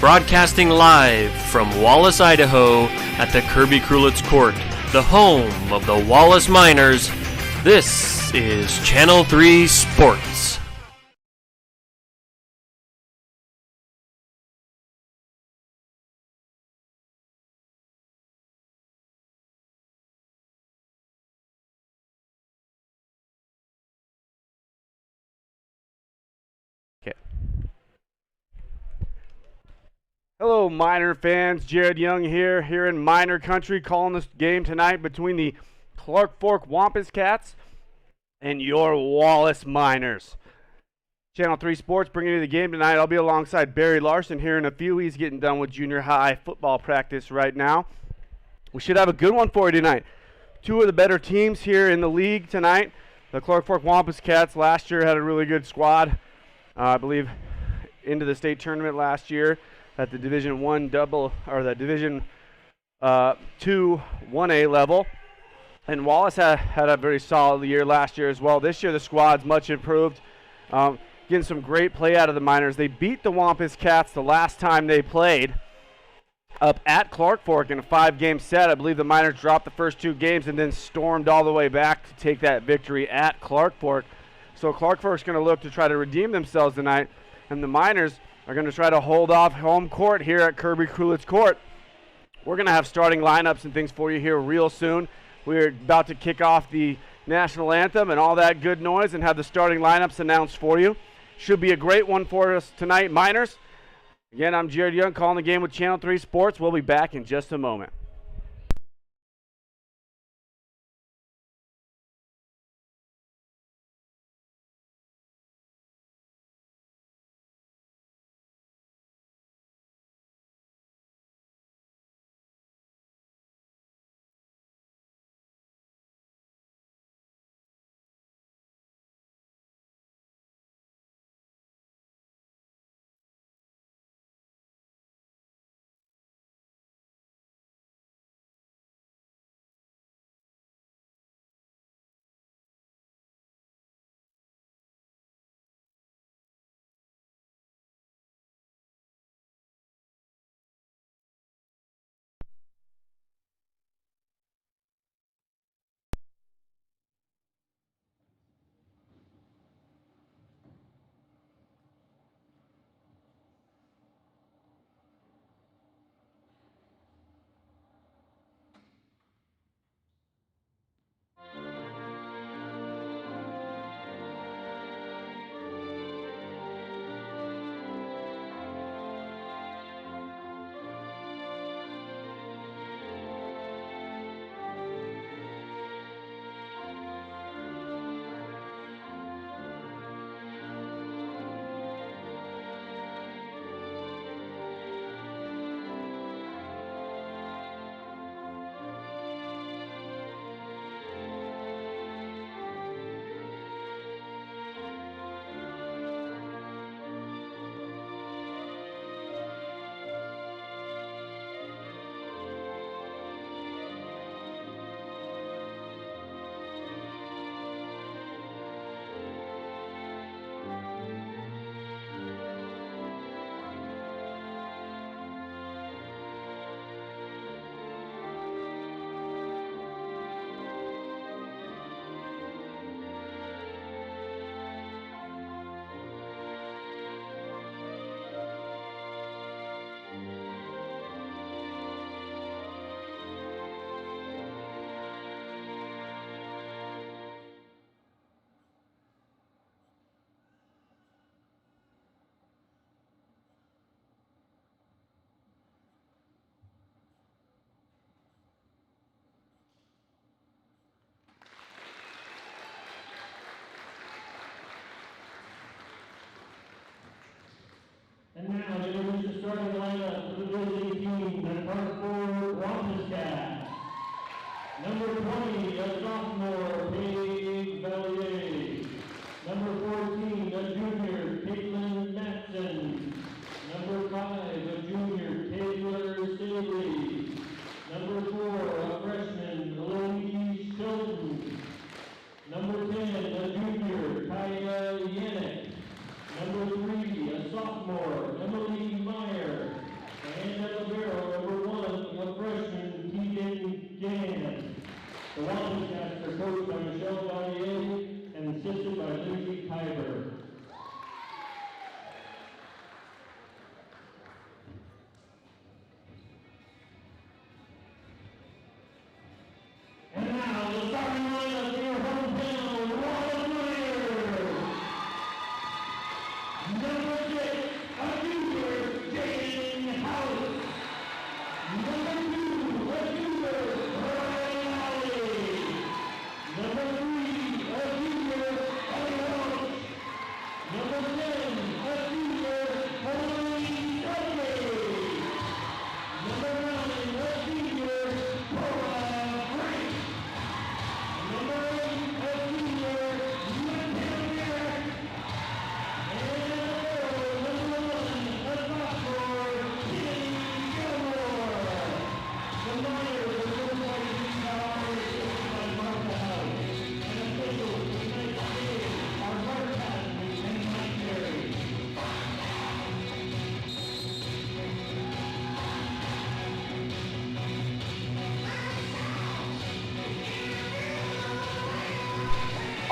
Broadcasting live from Wallace, Idaho at the Kirby Krulitz Court, the home of the Wallace Miners, this is Channel 3 Sports. Hello, Miner fans. Jared Young here in Miner Country, calling this game tonight between the Clark Fork Wampus Cats and your Wallace Miners. Channel 3 Sports bringing you the game tonight. I'll be alongside Barry Larson here in a few. He's getting done with junior high football practice right now. We should have a good one for you tonight. Two of the better teams here in the league tonight. The Clark Fork Wampus Cats last year had a really good squad. I believe into the state tournament last year at the Division 1 double, or the Division 2 1A level. And Wallace had a very solid year last year as well. This year the squad's much improved. Getting some great play out of the Miners. They beat the Wampus Cats the last time they played up at Clark Fork in a 5-game set. I believe the Miners dropped the first 2 games and then stormed all the way back to take that victory at Clark Fork. So Clark Fork's going to look to try to redeem themselves tonight, and the Miners are going to try to hold off home court here at Kirby Krulitz Court. We're going to have starting lineups and things for you here real soon. We're about to kick off the national anthem and all that good noise and have the starting lineups announced for you. Should be a great one for us tonight, Miners. Again, I'm Jared Young calling the game with Channel 3 Sports. We'll be back in just a moment. And now they will reach the starting lineup for the visiting team, the Clark Fork Wampus Cats. Number 20, a sophomore, Paige Vallier. Number 14, a junior, Caitlin Matson. Number 5, a junior, Taylor Staley. Number 4, a freshman, Eloise Shelton. Number 10, a junior, Kaya Yannick. Number 3, a sophomore, Emily Meyer.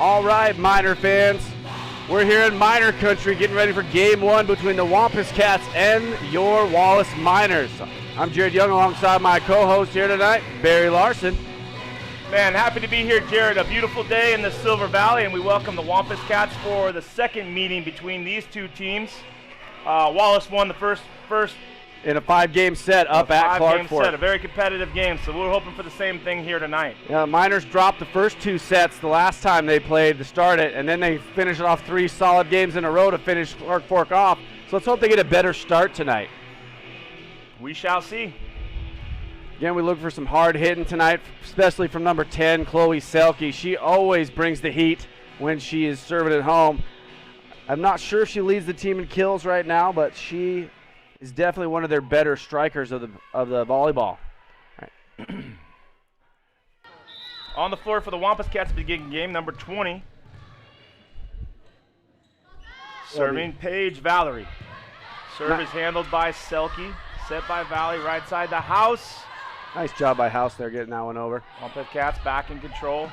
All right, Miner fans. We're here in Miner Country getting ready for Game 1 between the Wampus Cats and your Wallace Miners. I'm Jared Young alongside my co-host here tonight, Barry Larson. Man, happy to be here, Jared. A beautiful day in the Silver Valley, and we welcome the Wampus Cats for the second meeting between these two teams. Wallace won the first In a 5-game set up at Clark Fork. Set, a very competitive game, so we're hoping for the same thing here tonight. Yeah, Miners dropped the first 2 sets the last time they played to start it, and then they finished off 3 solid games in a row to finish Clark Fork off. So let's hope they get a better start tonight. We shall see. Again, we look for some hard hitting tonight, especially from number 10, Chloe Selke. She always brings the heat when she is serving at home. I'm not sure if she leads the team in kills right now, but she is definitely one of their better strikers of the volleyball. All right. On the floor for the Wampus Cats beginning game, number 20. Serving Paige Valerie. Serve is handled by Selke. Set by Valley, right side the house. Nice job by House there getting that one over. Wampus Cats back in control.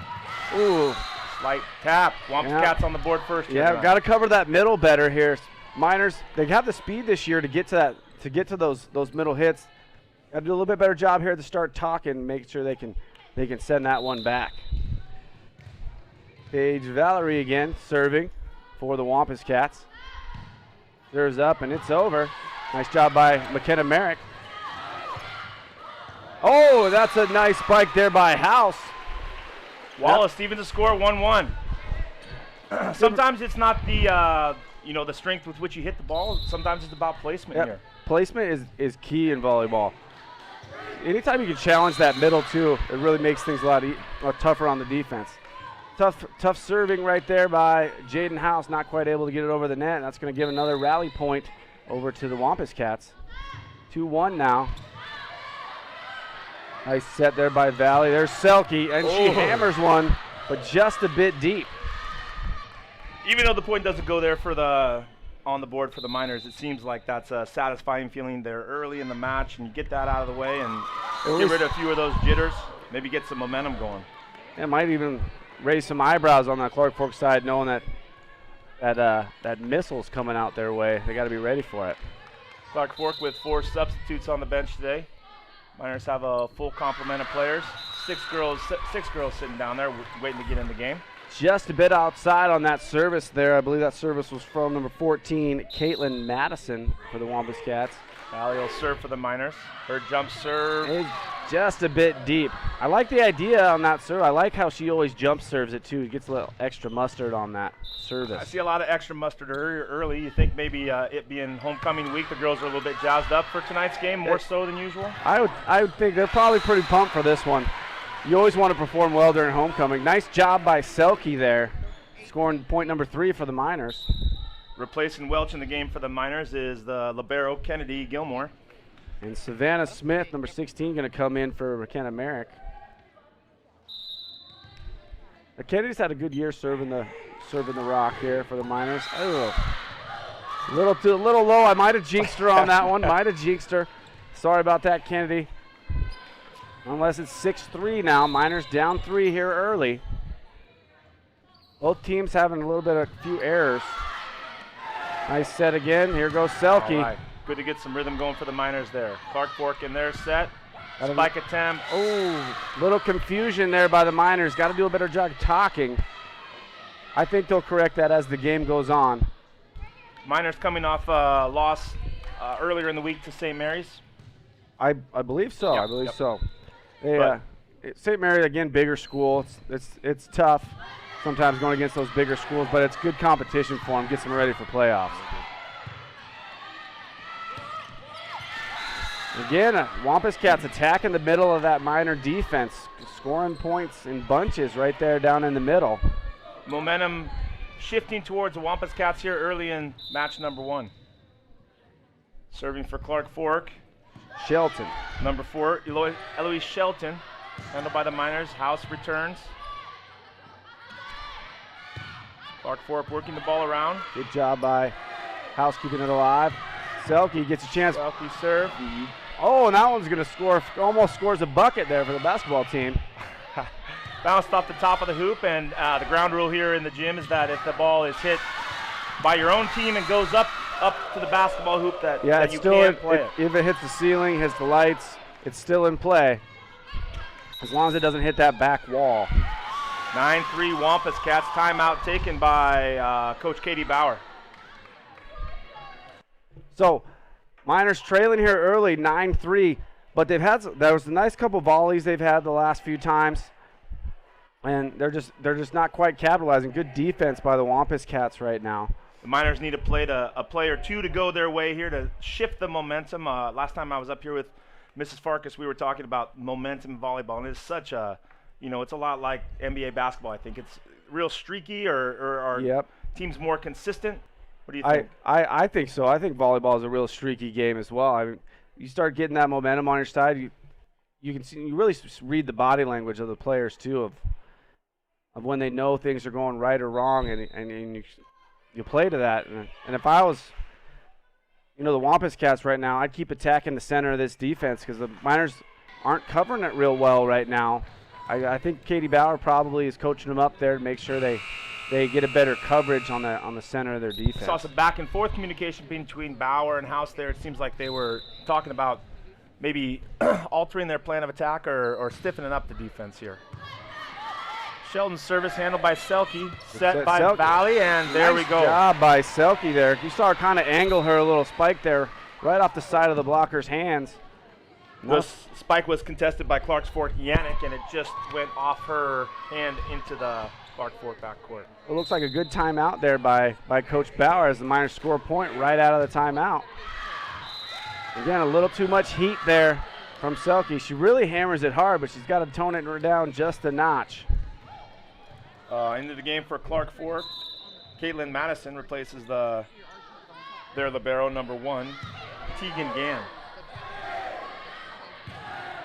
Ooh. Slight tap. Wampus Cats on the board first. Yeah, got to cover that middle better here. Miners, they have the speed this year to get to those middle hits. Got to do a little bit better job here to start talking, make sure they can send that one back. Paige Valerie again serving for the Wampus Cats. Serves up and it's over. Nice job by McKenna Merrick. Oh, that's a nice spike there by House. Wallace evens the score 1-1. Sometimes it's not the the strength with which you hit the ball. Sometimes it's about placement here. Placement is key in volleyball. Anytime you can challenge that middle too, it really makes things a lot tougher on the defense. Tough serving right there by Jaden House, not quite able to get it over the net. That's going to give another rally point over to the Wampus Cats. 2-1 now. Nice set there by Valley. There's Selke, and she hammers one, but just a bit deep. Even though the point doesn't go there for on the board for the Miners, it seems like that's a satisfying feeling there early in the match, and you get that out of the way and get rid of a few of those jitters, maybe get some momentum going. It might even raise some eyebrows on that Clark Fork side, knowing that missile's coming out their way. They got to be ready for it. Clark Fork with 4 substitutes on the bench today. Miners have a full complement of players. 6 girls sitting down there waiting to get in the game. Just a bit outside on that service there. I believe that service was from number 14, Caitlin Madison for the Wampus Cats. Valley will serve for the Miners. Her jump serve is just a bit deep. I like the idea on that serve. I like how she always jump serves it too. It gets a little extra mustard on that service. I see a lot of extra mustard early. You think maybe it being homecoming week, the girls are a little bit jazzed up for tonight's game, more so than usual? I would think they're probably pretty pumped for this one. You always want to perform well during homecoming. Nice job by Selke there, scoring point number 3 for the Miners. Replacing Welch in the game for the Miners is the libero Kennedy Gilmore. And Savannah Smith, number 16, going to come in for McKenna Merrick. Kennedy's had a good year serving the rock here for the Miners. Oh, a little low. I might have jinxed her on that one. Might have jinxed her. Sorry about that, Kennedy. Unless it's 6-3 now. Miners down 3 here early. Both teams having a few errors. Nice set again. Here goes Selke. All right. Good to get some rhythm going for the Miners there. Clark Fork in their set. Spike attempt. Oh, little confusion there by the Miners. Got to do a better job talking. I think they'll correct that as the game goes on. Miners coming off a loss earlier in the week to St. Mary's. I believe so. Yep, I believe so. St. Mary, again, bigger school. It's tough sometimes going against those bigger schools, but it's good competition for them. Gets them ready for playoffs. Again, Wampus Cats attacking the middle of that Miner defense, scoring points in bunches right there down in the middle. Momentum shifting towards the Wampus Cats here early in match number 1. Serving for Clark Fork. Shelton. Number 4, Eloise Shelton, handled by the Miners. House returns. Clark Fork working the ball around. Good job by House keeping it alive. Selke gets a chance. Selke serve. Oh, and that one's going to score. Almost scores a bucket there for the basketball team. Bounced off the top of the hoop, and the ground rule here in the gym is that if the ball is hit by your own team and goes up to the basketball hoop, that you can't play it. If it hits the ceiling, hits the lights, it's still in play, as long as it doesn't hit that back wall. 9-3 Wampus Cats. Timeout taken by Coach Katie Bauer. So Miners trailing here early, 9-3, but there was a nice couple volleys they've had the last few times, and they're just not quite capitalizing. Good defense by the Wampus Cats right now. The Miners need a play or two to go their way here to shift the momentum. Last time I was up here with Mrs. Farkas, we were talking about momentum in volleyball, and it's such a, it's a lot like NBA basketball. I think it's real streaky, or are teams more consistent? What do you think? I think so. I think volleyball is a real streaky game as well. I mean, you start getting that momentum on your side, you can see, you really read the body language of the players too, of when they know things are going right or wrong, and you play to that. And if I was, the Wampus Cats right now, I'd keep attacking the center of this defense, because the Miners aren't covering it real well right now. I think Katie Bauer probably is coaching them up there to make sure they get a better coverage on the center of their defense. Saw some back and forth communication between Bauer and House there. It seems like they were talking about maybe altering their plan of attack or stiffening up the defense here. Sheldon's service handled by Selke, set by Selke. Valley, and there we go. Nice job by Selke there. You saw her kind of angle her little spike there right off the side of the blocker's hands. The spike was contested by Clark's Fork Yannick, and it just went off her hand into the Clark Fork backcourt. It looks like a good timeout there by Coach Bauer as the Miners score a point right out of the timeout. Again, a little too much heat there from Selke. She really hammers it hard, but she's got to tone it down just a notch. Into the game for Clark Fork, Caitlin Madison replaces their libero number 1, Tegan Gann.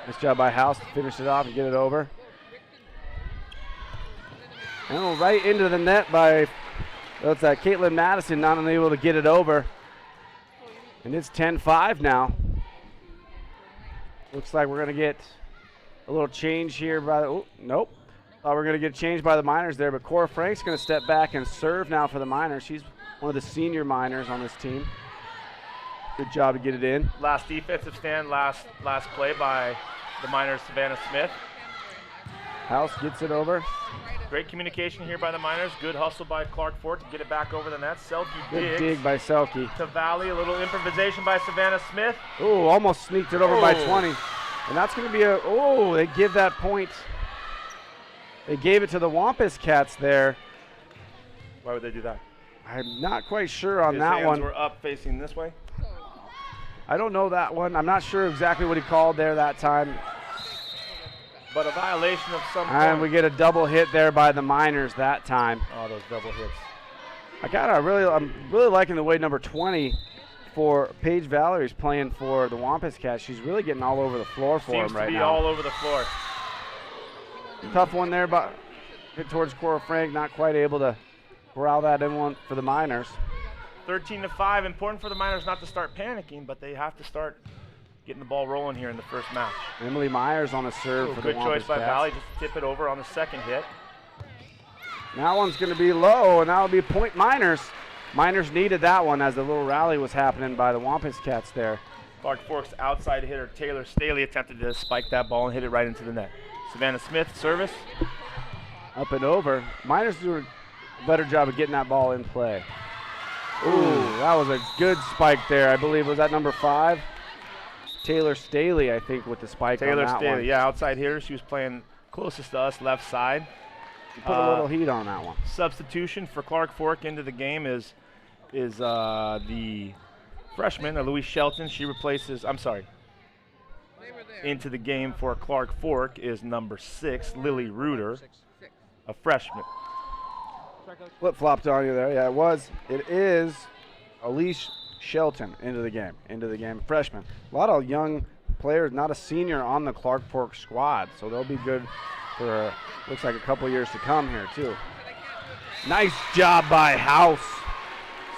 Nice job by House to finish it off and get it over. And right into the net by Caitlin Madison, not unable to get it over. And it's 10-5 now. Looks like we're going to get a little change here nope. Thought we were going to get changed by the Miners there, but Cora Frank's going to step back and serve now for the Miners. She's one of the senior Miners on this team. Good job to get it in. Last defensive stand, last play by the Miners, Savannah Smith. House gets it over. Great communication here by the Miners. Good hustle by Clark Fork to get it back over the net. Selke Good dig by Selke. To Valley. A little improvisation by Savannah Smith. Oh, almost sneaked it over by 20. And that's going to be they give that point. They gave it to the Wampus Cats there. Why would they do that? I'm not quite sure on His that hands one. Were up facing this way. I don't know that one. I'm not sure exactly what he called there that time. But a violation of some And point. we get a double hit there by the Miners that time. Oh, those double hits. I'm really liking the way number 20 for Paige Valerie's playing for the Wampus Cats. She's really getting all over the floor for him right now. Seems to be all over the floor. Tough one there, but hit towards Cora Frank, not quite able to corral that in one for the Miners. 13-5. Important for the Miners not to start panicking, but they have to start getting the ball rolling here in the first match. Emily Myers on a serve for the Wampus Cats. Good choice by Valley, just to tip it over on the second hit. That one's going to be low, and that'll be point Miners. Miners needed that one as the little rally was happening by the Wampus Cats there. Clark Fork's outside hitter Taylor Staley attempted to spike that ball and hit it right into the net. Savannah Smith, service. Up and over. Miners do a better job of getting that ball in play. Ooh, that was a good spike there. I believe, was that number 5? Taylor Staley, I think, with the spike on that one. Taylor Staley, yeah, outside hitter. She was playing closest to us, left side. Put a little heat on that one. Substitution for Clark Fork into the game is the freshman, Louise Shelton. She replaces, into the game for Clark Fork is number 6, Lily Reuter, a freshman. Flip-flopped on you there. Yeah, it was. It is Elise Shelton into the game. Freshman. A lot of young players, not a senior on the Clark Fork squad, so they'll be good for looks like a couple years to come here too. Nice job by House,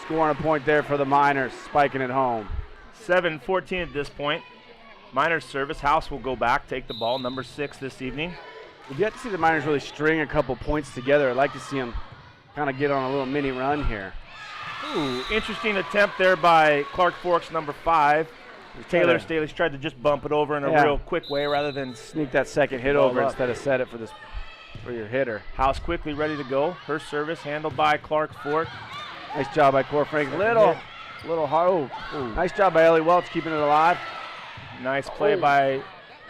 scoring a point there for the Miners, spiking it home. 7-14 at this point. Miners service. House will go back, take the ball, number 6 this evening. We've yet to see the Miners really string a couple points together. I'd like to see them kind of get on a little mini run here. Ooh, interesting attempt there by Clark Forks, number 5. Taylor Staley's tried to just bump it over in a real quick way rather than sneak that second hit over instead of set it for your hitter. House quickly ready to go. Her service handled by Clark Fork. Nice job by Cor Frank. Little hard. Nice job by Ellie Welch keeping it alive. Nice play by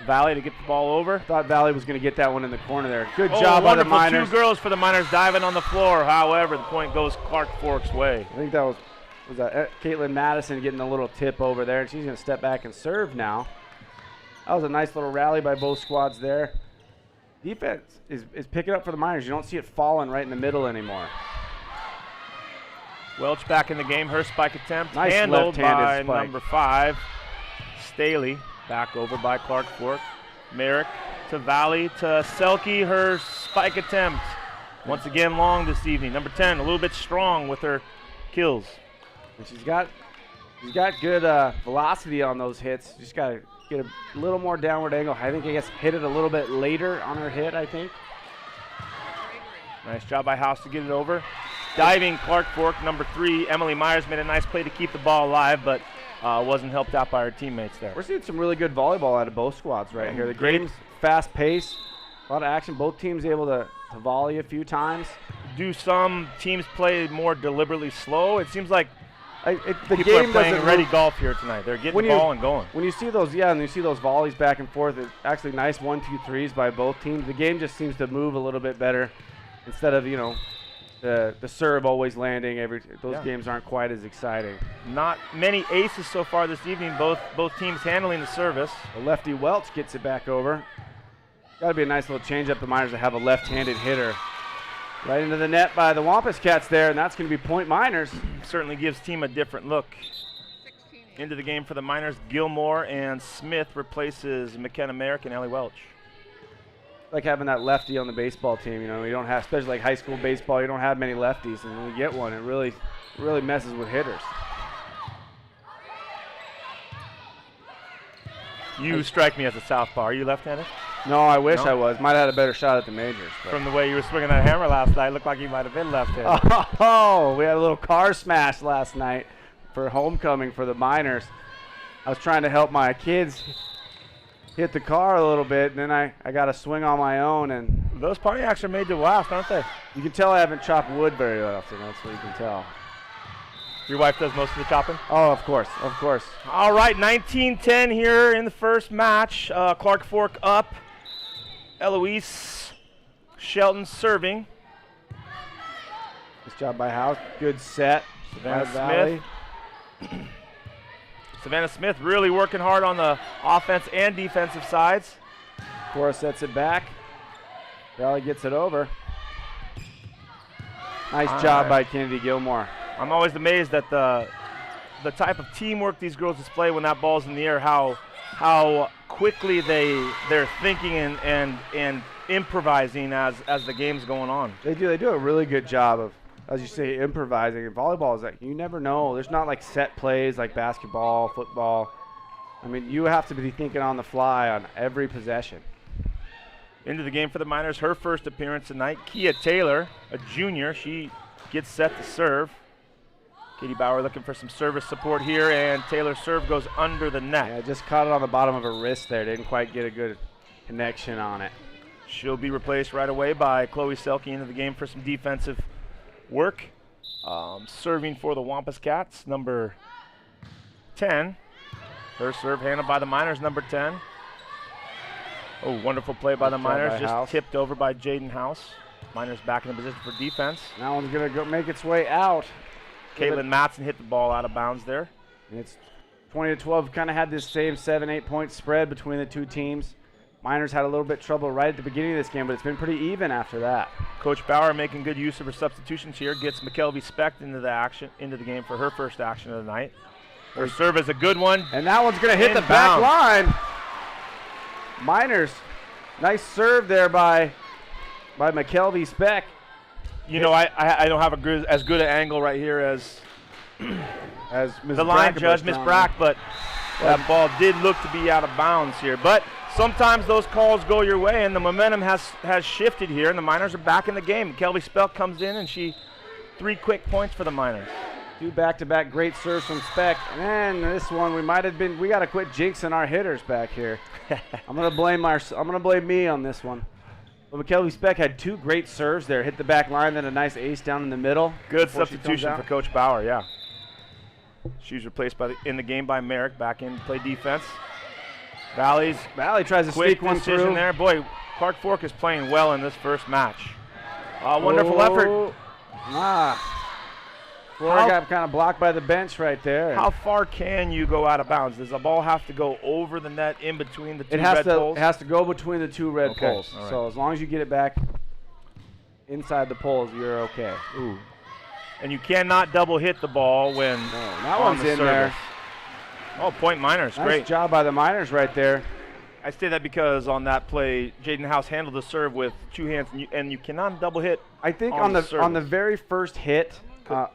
Valley to get the ball over. Thought Valley was going to get that one in the corner there. Good job by the Miners. 2 girls for the Miners diving on the floor. However, the point goes Clark Fork's way. I think that was that Caitlin Madison getting a little tip over there, and she's going to step back and serve now. That was a nice little rally by both squads there. Defense is picking up for the Miners. You don't see it falling right in the middle anymore. Welch back in the game. Her spike attempt nice handled by spike. Number 5, Staley. Back over by Clark Fork. Merrick to Valley to Selke. Her spike attempt. Once again long this evening. Number 10, a little bit strong with her kills. And she's got good velocity on those hits. Just got to get a little more downward angle. I think I guess hit it a little bit later on her hit, I think. Nice job by House to get it over. Diving Clark Fork, number 3, Emily Myers made a nice play to keep the ball alive, but wasn't helped out by her teammates there. We're seeing some really good volleyball out of both squads right here. The game's fast paced, a lot of action. Both teams able to volley a few times. Do some teams play more deliberately slow? It seems like the people game are playing doesn't ready golf here tonight. They're getting the ball and going. When you see those, and you see those volleys back and forth, it's actually nice 1-2-3s by both teams. The game just seems to move a little bit better instead of, the serve always landing. Those games aren't quite as exciting. Not many aces so far this evening. Both teams handling the service. The lefty Welch gets it back over. Got to be a nice little change up the Miners to have a left-handed hitter. Right into the net by the Wampus Cats there, and that's going to be point Miners. Certainly gives team a different look. Into the game for the Miners, Gilmore and Smith replaces McKenna Merrick and Ellie Welch. Like having that lefty on the baseball team, you don't have, especially like high school baseball, you don't have many lefties, and when you get one, it really messes with hitters. You strike me as a southpaw. Are you left-handed? No, I wish I was. Might have had a better shot at the majors. From the way you were swinging that hammer last night, it looked like you might have been left-handed. Oh, we had a little car smash last night for homecoming for the Miners. I was trying to help my kids hit the car a little bit, and then I got a swing on my own. And those Pontiacs are made to last, aren't they? You can tell I haven't chopped wood very often. That's what you can tell. Your wife does most of the chopping? Oh, of course, of course. All right, 19-10 here in the first match. Clark Fork up. Eloise Shelton serving. Nice job by House. Good set. Savannah Smith really working hard on the offense and defensive sides. Cora sets it back. Valley gets it over. Nice job by Kennedy Gilmore. I'm always amazed at the type of teamwork these girls display when that ball's in the air, how quickly they're thinking and improvising as the game's going on. They do a really good job of, as you say, improvising. And volleyball is like, you never know. There's not like set plays like basketball, football. I mean, you have to be thinking on the fly on every possession. Into the game for the Miners, her first appearance tonight. Kia Taylor, a junior, she gets set to serve. Katie Bauer looking for some service support here, and Taylor's serve goes under the net. Yeah, just caught it on the bottom of her wrist there. Didn't quite get a good connection on it. She'll be replaced right away by Chloe Selke into the game for some defensive work. Serving for the Wampus Cats, number 10. Her serve handled by the Miners, number 10. Oh, wonderful play by the Miners, just tipped over by Jaden House. Miners back in the position for defense. That one's going to go make its way out. Caitlin Matson hit the ball out of bounds there. It's 20-12, kind of had this same 7-8 point spread between the two teams. Miners had a little bit trouble right at the beginning of this game, but it's been pretty even after that. Coach Bauer making good use of her substitutions here, gets McKelvey Specht into the game for her first action of the night. Her serve is a good one. And that one's going to hit the back line. Miners, nice serve there by McKelvey Specht. You know, I don't have as good an angle right here as Ms. the line judge, Ms. Brack, but that ball did look to be out of bounds here. But sometimes those calls go your way, and the momentum has shifted here, and the Miners are back in the game. Kelby Speck comes in, and 3 quick points for the Miners. 2 back-to-back great serves from Speck. And this one, we got to quit jinxing our hitters back here. I'm gonna blame me on this one. But Kelby Speck had 2 great serves there, hit the back line, then a nice ace down in the middle. Good substitution for Coach Bauer, yeah. She's replaced in the game by Merrick, back in to play defense. Valley tries to sneak one through. There. Boy, Clark Fork is playing well in this first match. Wonderful effort. Flora got kind of blocked by the bench right there. How far can you go out of bounds? Does the ball have to go over the net in between the two red poles? It has to go between the 2 red poles. Right. So as long as you get it back inside the poles, you're okay. Ooh. And you cannot double hit the ball when that one's in there. Oh, point Miners. Great. Nice job by the Miners right there. I say that because on that play, Jaden House handled the serve with 2 hands, and you cannot double hit. I think on the very first hit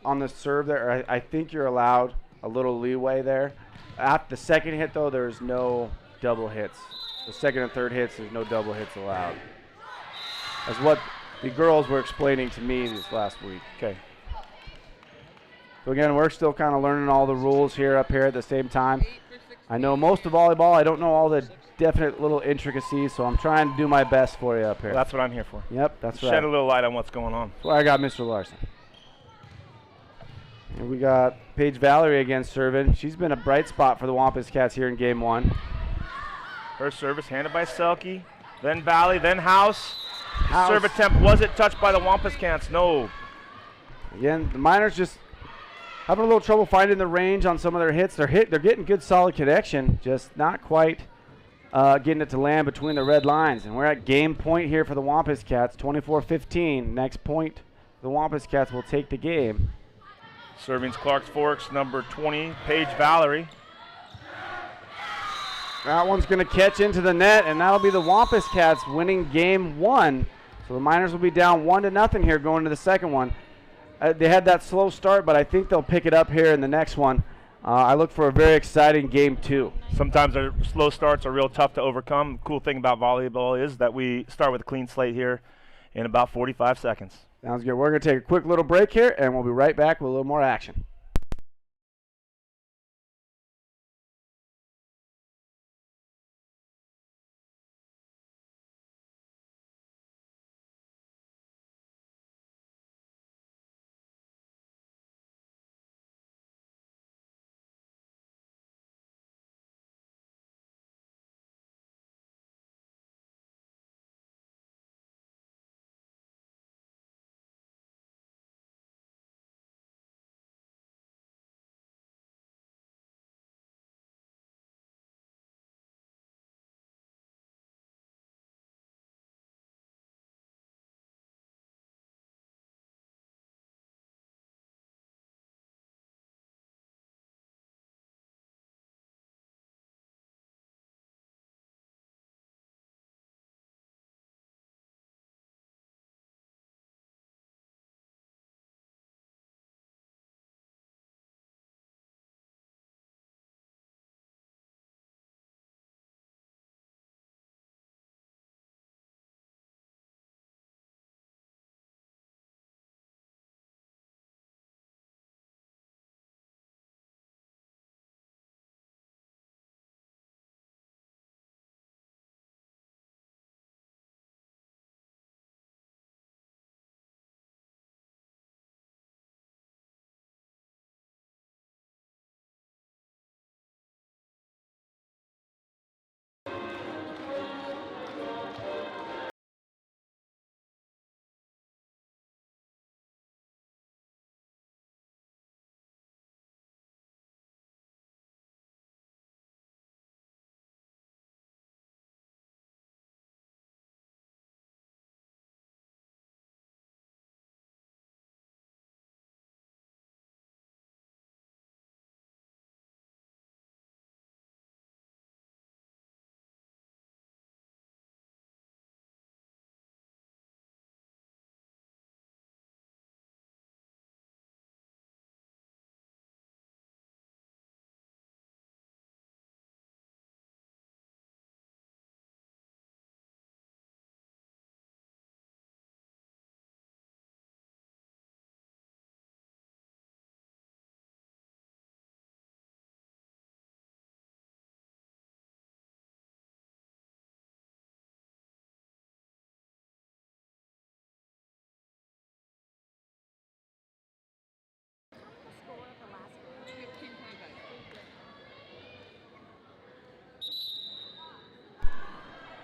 on the serve there, I think you're allowed a little leeway there. After the second hit, though, there's no double hits. The second and third hits, there's no double hits allowed. That's what the girls were explaining to me this last week. Okay. So again, we're still kind of learning all the rules here up here at the same time. I know most of volleyball. I don't know all the definite little intricacies, so I'm trying to do my best for you up here. Well, that's what I'm here for. Yep, that's right. Shed a little light on what's going on. That's why I got Mr. Larson. And we got Paige Valerie again serving. She's been a bright spot for the Wampus Cats here in game 1. Her service handed by Selke, then Valley, then House. Serve attempt, was it touched by the Wampus Cats? No. Again, the Miners just having a little trouble finding the range on some of their hits. They're getting good solid connection, just not quite getting it to land between the red lines. And we're at game point here for the Wampus Cats, 24-15. Next point, the Wampus Cats will take the game. Serving's Clark Forks, number 20, Paige Valerie. That one's going to catch into the net, and that'll be the Wampus Cats winning game 1. So the Miners will be down 1-0 here going to the second one. They had that slow start, but I think they'll pick it up here in the next one. I look for a very exciting game 2. Sometimes our slow starts are real tough to overcome. The cool thing about volleyball is that we start with a clean slate here in about 45 seconds. Sounds good. We're going to take a quick little break here, and we'll be right back with a little more action.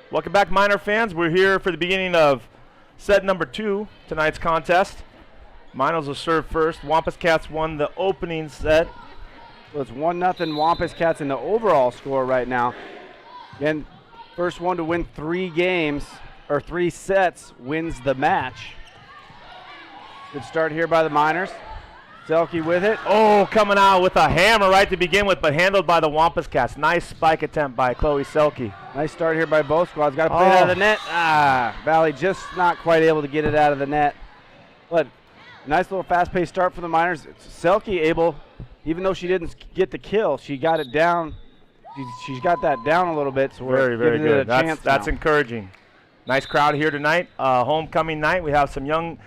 Welcome back, Miner fans. We're here for the beginning of set number 2, tonight's contest. Miners will serve first. Wampus Cats won the opening set. So it's 1-0 Wampus Cats in the overall score right now. Again, first one to win 3 games, or 3 sets, wins the match. Good start here by the Miners. Selke with it. Oh, coming out with a hammer right to begin with, but handled by the Wampus Cats. Nice spike attempt by Chloe Selke. Nice start here by both squads. Got to play it out of the net. Valley just not quite able to get it out of the net. But nice little fast-paced start for the Miners. Selke able, even though she didn't get the kill, she got it down. She's got that down a little bit. So we're very giving it good. a chance That's now. encouraging. Nice crowd here tonight. Homecoming night. We have some young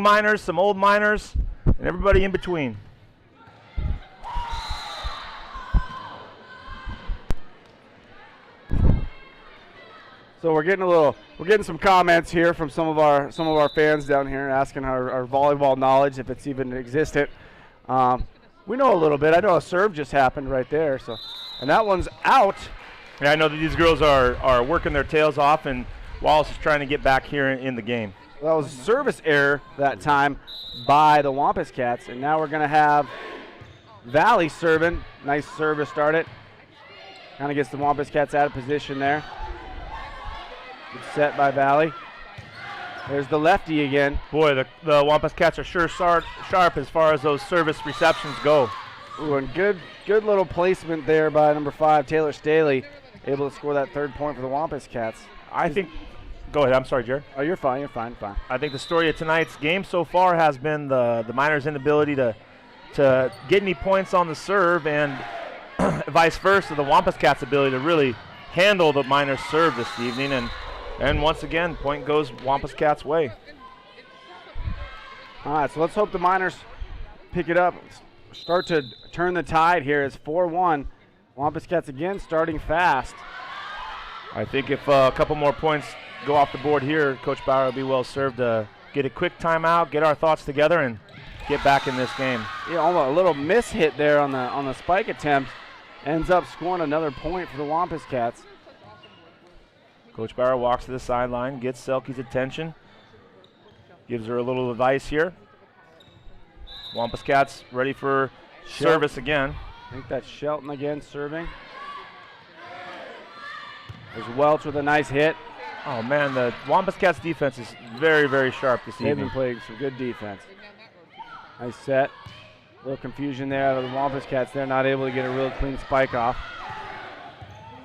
Miners, some old Miners, and everybody in between. So we're getting some comments here from some of our fans down here asking our volleyball knowledge, if it's even existent. We know a little bit. I know a serve just happened right there, and that one's out. Yeah, I know that these girls are working their tails off, and Wallace is trying to get back here in the game. That was a service error that time by the Wampus Cats, and now we're going to have Valley serving. Nice serve to start it. Kind of gets the Wampus Cats out of position there. Good set by Valley. There's the lefty again. Boy, the Wampus Cats are sure sharp as far as those service receptions go. Ooh, and good little placement there by number 5, Taylor Staley, able to score that 3rd point for the Wampus Cats. I think. Go ahead. I'm sorry, Jared. Oh, you're fine. I think the story of tonight's game so far has been the Miners' inability to get any points on the serve, and vice versa, the Wampus Cats' ability to really handle the Miners' serve this evening. And once again, point goes Wampus Cats' way. All right, so let's hope the Miners pick it up, start to turn the tide here. It's 4-1. Wampus Cats again starting fast. I think if a couple more points go off the board here, Coach Bauer will be well served to get a quick timeout, get our thoughts together, and get back in this game. Yeah, almost a little miss hit there on the spike attempt. Ends up scoring another point for the Wampus Cats. Coach Bauer walks to the sideline, gets Selke's attention, gives her a little advice here. Wampus Cats ready for service again. I think that's Shelton again serving. There's Welch with a nice hit. Oh man, the Wampus Cats defense is very, very sharp this They've evening. been playing some good defense. Nice set. A little confusion there out of the Wampus Cats. They're not able to get a real clean spike off.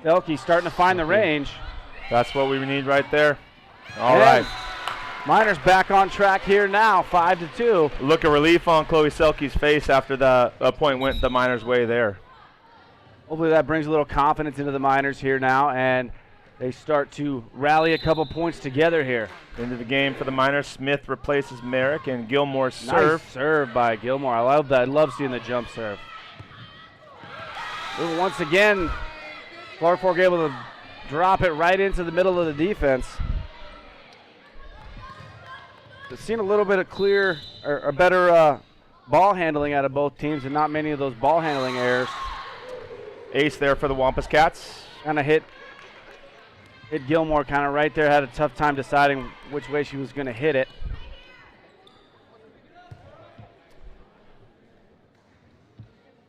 Selke starting to find the range. That's what we need right there. All right. Miners back on track here now, 5-2. Look of relief on Chloe Selke's face after the point went the Miners' way there. Hopefully that brings a little confidence into the Miners here now, and they start to rally a couple points together here. Into the game for the Miners. Smith replaces Merrick, and Gilmore serve. Nice serve by Gilmore. I love that. I love seeing the jump serve. Ooh, once again, Clark Fork able to drop it right into the middle of the defense. We've seen a little bit of clear or better ball handling out of both teams, and not many of those ball handling errors. Ace there for the Wampus Cats. Kind of hit Gilmore kind of right there. Had a tough time deciding which way she was going to hit it.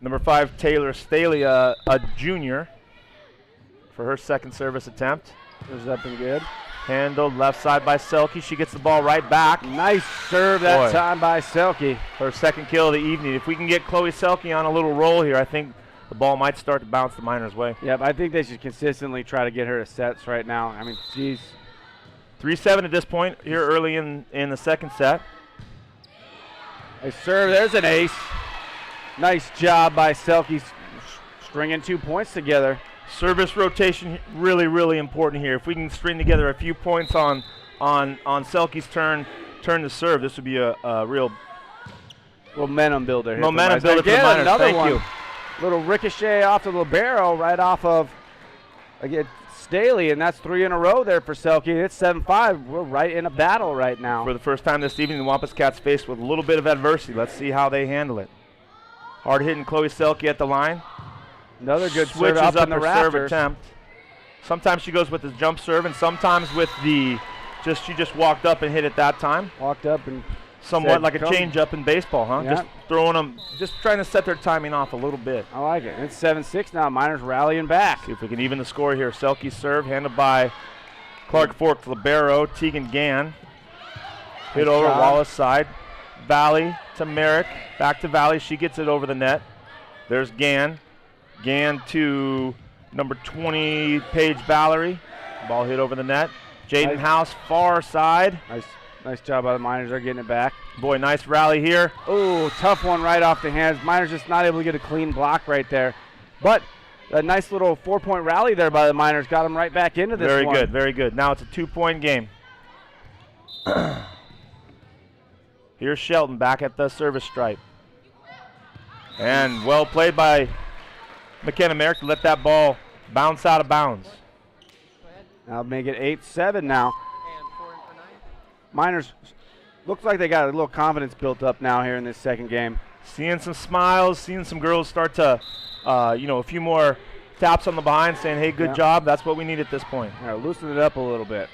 Number 5, Taylor Staley, a junior, for her second service attempt. Was up and good. Handled left side by Selke. She gets the ball right back. Nice serve that time by Selke. Her second kill of the evening. If we can get Chloe Selke on a little roll here, I think the ball might start to bounce the Miners' way. Yep, I think they should consistently try to get her to sets right now. I mean, geez. 3-7 at this point here early in the second set. Nice serve. There's an ace. Nice job by Selke stringing 2 points together. Service rotation really, really important here. If we can string together a few points on Selke's turn to serve, this would be a real momentum builder. Momentum builder for the Miners. Another Thank one. you. Little ricochet off the libero right off of again Staley, and that's 3 in a row there for Selke. It's 7-5. We're right in a battle right now. For the first time this evening, the Wampus Cats faced with a little bit of adversity. Let's see how they handle it. Hard hitting Chloe Selke at the line. Another good switches serve up in the her serve rafters. attempt. Sometimes she goes with the jump serve, and sometimes with the she just walked up and hit it that time. Walked up and somewhat said, like a "Come." change up in baseball, huh? Yeah. Just throwing them, just trying to set their timing off a little bit. I like it. It's 7-6 now. Miners rallying back. See if we can even the score here. Selke's serve handled by Clark Fork Libero. Tegan Gann hit Nice over job. Wallace side. Valley to Merrick. Back to Valley. She gets it over the net. There's Gann. Gann to number 20, Paige Valerie. Ball hit over the net. Jaden Nice. House, far side. Nice job by the Miners. They're getting it back. Boy, nice rally here. Oh, tough one right off the hands. Miners just not able to get a clean block right there. But a nice little 4-point rally there by the Miners got them right back into this Very one. good, very good. Now it's a 2-point game. Here's Shelton back at the service stripe. And well played by McKenna Merrick to let that ball bounce out of bounds. Now make it 8-7 now. Miners looks like they got a little confidence built up now here in this second game. Seeing some smiles, seeing some girls start to, a few more taps on the behind saying, hey, good job. That's what we need at this point. All right, loosen it up a little bit.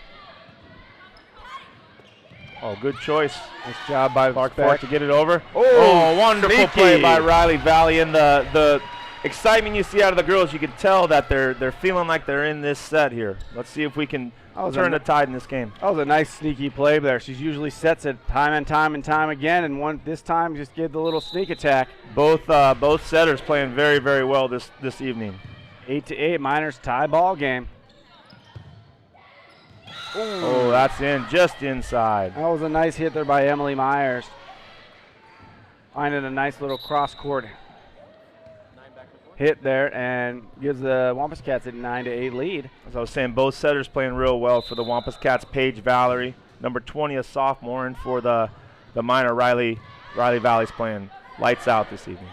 Oh, good choice. Nice job by Clark Speck. Fork to get it over. Oh, wonderful sneaky. play by Riley Valley. And the excitement you see out of the girls, you can tell that they're feeling like they're in this set here. Let's see if we can turn the tide in this game. That was a nice sneaky play there. She usually sets it time and time again, and this time just gave the little sneak attack. Both setters playing very, very well this evening. 8-8, Miners tie ball game. Ooh. Oh, that's in, just inside. That was a nice hit there by Emily Myers. Finding a nice little cross-court hit there and gives the Wampus Cats a 9-8 lead. As I was saying, both setters playing real well for the Wampus Cats. Paige Valerie, number 20, a sophomore, and for the minor, Riley Valley's playing lights out this evening.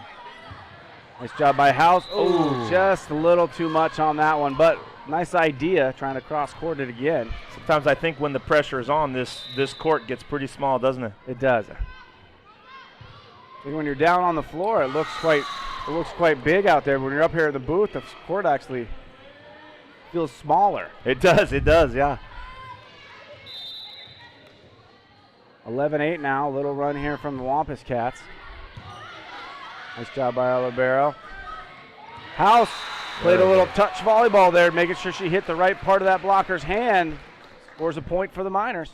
Nice job by House. Oh, just a little too much on that one, but nice idea trying to cross-court it again. Sometimes I think when the pressure is on, this court gets pretty small, doesn't it? It does. I think when you're down on the floor, it looks quite big out there. When you're up here in the booth, the court actually feels smaller. It does, yeah. 11-8 now, a little run here from the Wampus Cats. Nice job by Libero. House played a little touch volleyball there, making sure she hit the right part of that blocker's hand. Scores a point for the Miners.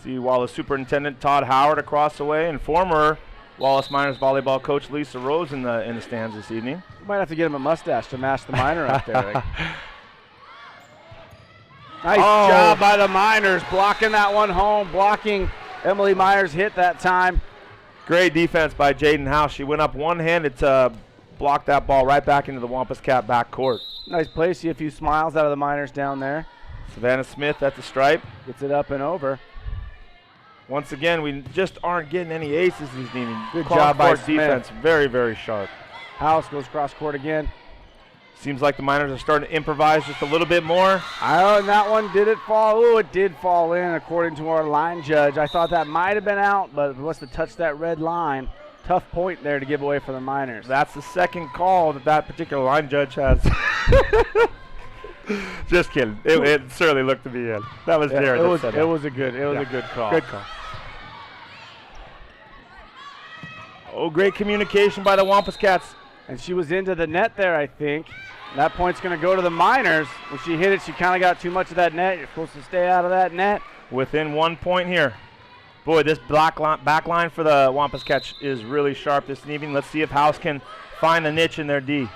See Wallace Superintendent Todd Howard across the way and former Wallace Miners volleyball coach Lisa Rose in the stands this evening. You might have to get him a mustache to match the Miner up there. Nice job by the Miners, blocking that one home, blocking Emily Myers' hit that time. Great defense by Jaden House. She went up one-handed to block that ball right back into the Wampus Cat back court. Nice play. See a few smiles out of the Miners down there. Savannah Smith at the stripe. Gets it up and over. Once again, we just aren't getting any aces this evening. Good job by Smith. Defense, very, very sharp. House goes cross court again. Seems like the Miners are starting to improvise just a little bit more. And that one, did it fall? Oh, it did fall in according to our line judge. I thought that might have been out, but it must have touched that red line. Tough point there to give away for the Miners. That's the second call that particular line judge has. Just kidding. It certainly looked to be in. That was Jared. It was a good call. Good call. Oh, great communication by the Wampus Cats. And she was into the net there, I think. That point's going to go to the Miners. When she hit it, she kind of got too much of that net. You're supposed to stay out of that net. Within 1 point here. Boy, this back line for the Wampus Cats is really sharp this evening. Let's see if House can find the niche in their D.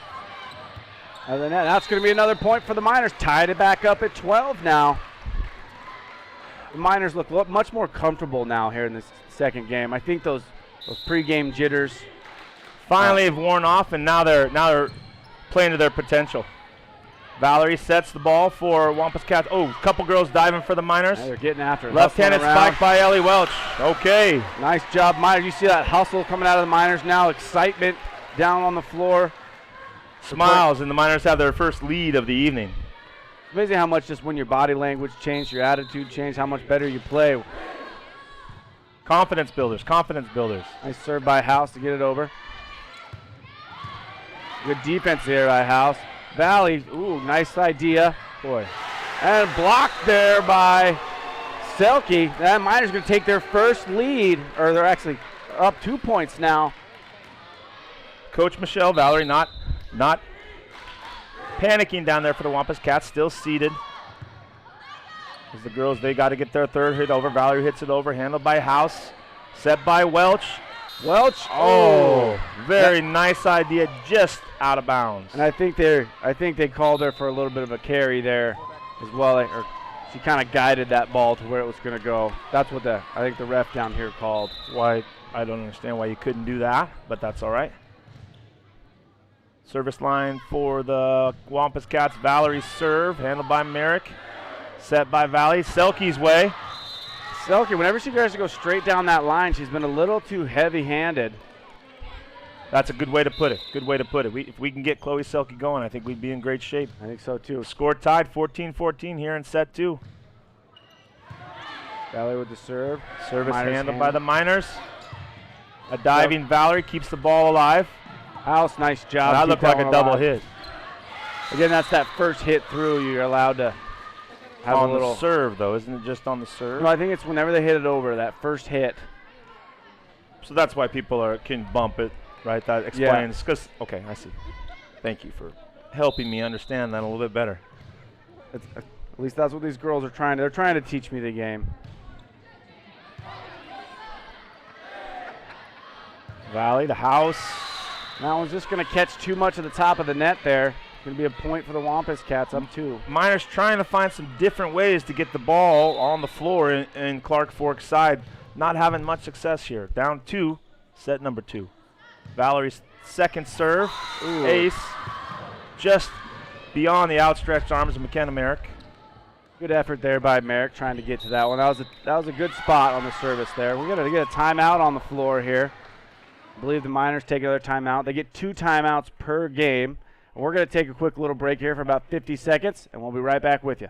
That's going to be another point for the Miners. Tied it back up at 12 now. The Miners look much more comfortable now here in this second game. I think those pregame jitters finally have worn off, and now they're playing to their potential. Valerie sets the ball for Wampus Cats. Oh, couple girls diving for the Miners. They're getting after it. Left-handed spike by Ellie Welch. Okay. Nice job, Miners. You see that hustle coming out of the Miners now. Excitement down on the floor. Smiles, and the Miners have their first lead of the evening. It's amazing how much just when your body language changed, your attitude changed, how much better you play. Confidence builders, confidence builders. Nice serve by House to get it over. Good defense here by House. Valley, ooh, nice idea. Boy. And blocked there by Selke. That Miners going to take their first lead, or they're actually up 2 points now. Coach Michelle Valerie not panicking down there for the Wampus Cats, still seated. As the girls, they got to get their third hit over. Valerie hits it over, handled by House, set by Welch. Very nice idea, just out of bounds. And I think they called her for a little bit of a carry there as well. Or she kind of guided that ball to where it was going to go. That's what I think the ref down here called. Why, I don't understand why you couldn't do that, but that's all right. Service line for the Wampus Cats. Valerie's serve, handled by Merrick. Set by Valley. Selke's way. Selke, whenever she tries to go straight down that line, she's been a little too heavy-handed. That's a good way to put it. Good way to put it. If we can get Chloe Selke going, I think we'd be in great shape. I think so, too. Score tied, 14-14 here in set 2. Valerie with the serve. Service handled by the Miners. A diving Valerie keeps the ball alive. House, nice job. That looked like a double hit. Again, that's that first hit through. You're allowed to have on a little the serve, though, isn't it? Just on the serve. No, I think it's whenever they hit it over that first hit. So that's why people can bump it, right? That explains. Okay, I see. Thank you for helping me understand that a little bit better. At least that's what these girls are trying to. They're trying to teach me the game. Valley, the House. That one's just going to catch too much of the top of the net there. Going to be a point for the Wampus Cats, up 2. Miners trying to find some different ways to get the ball on the floor in Clark Fork's side. Not having much success here. Down 2, set number 2. Valerie's second serve. Ooh. Ace. Just beyond the outstretched arms of McKenna Merrick. Good effort there by Merrick trying to get to that one. That was a good spot on the service there. We're going to get a timeout on the floor here. I believe the Miners take another timeout. They get 2 timeouts per game. And we're going to take a quick little break here for about 50 seconds, and we'll be right back with you.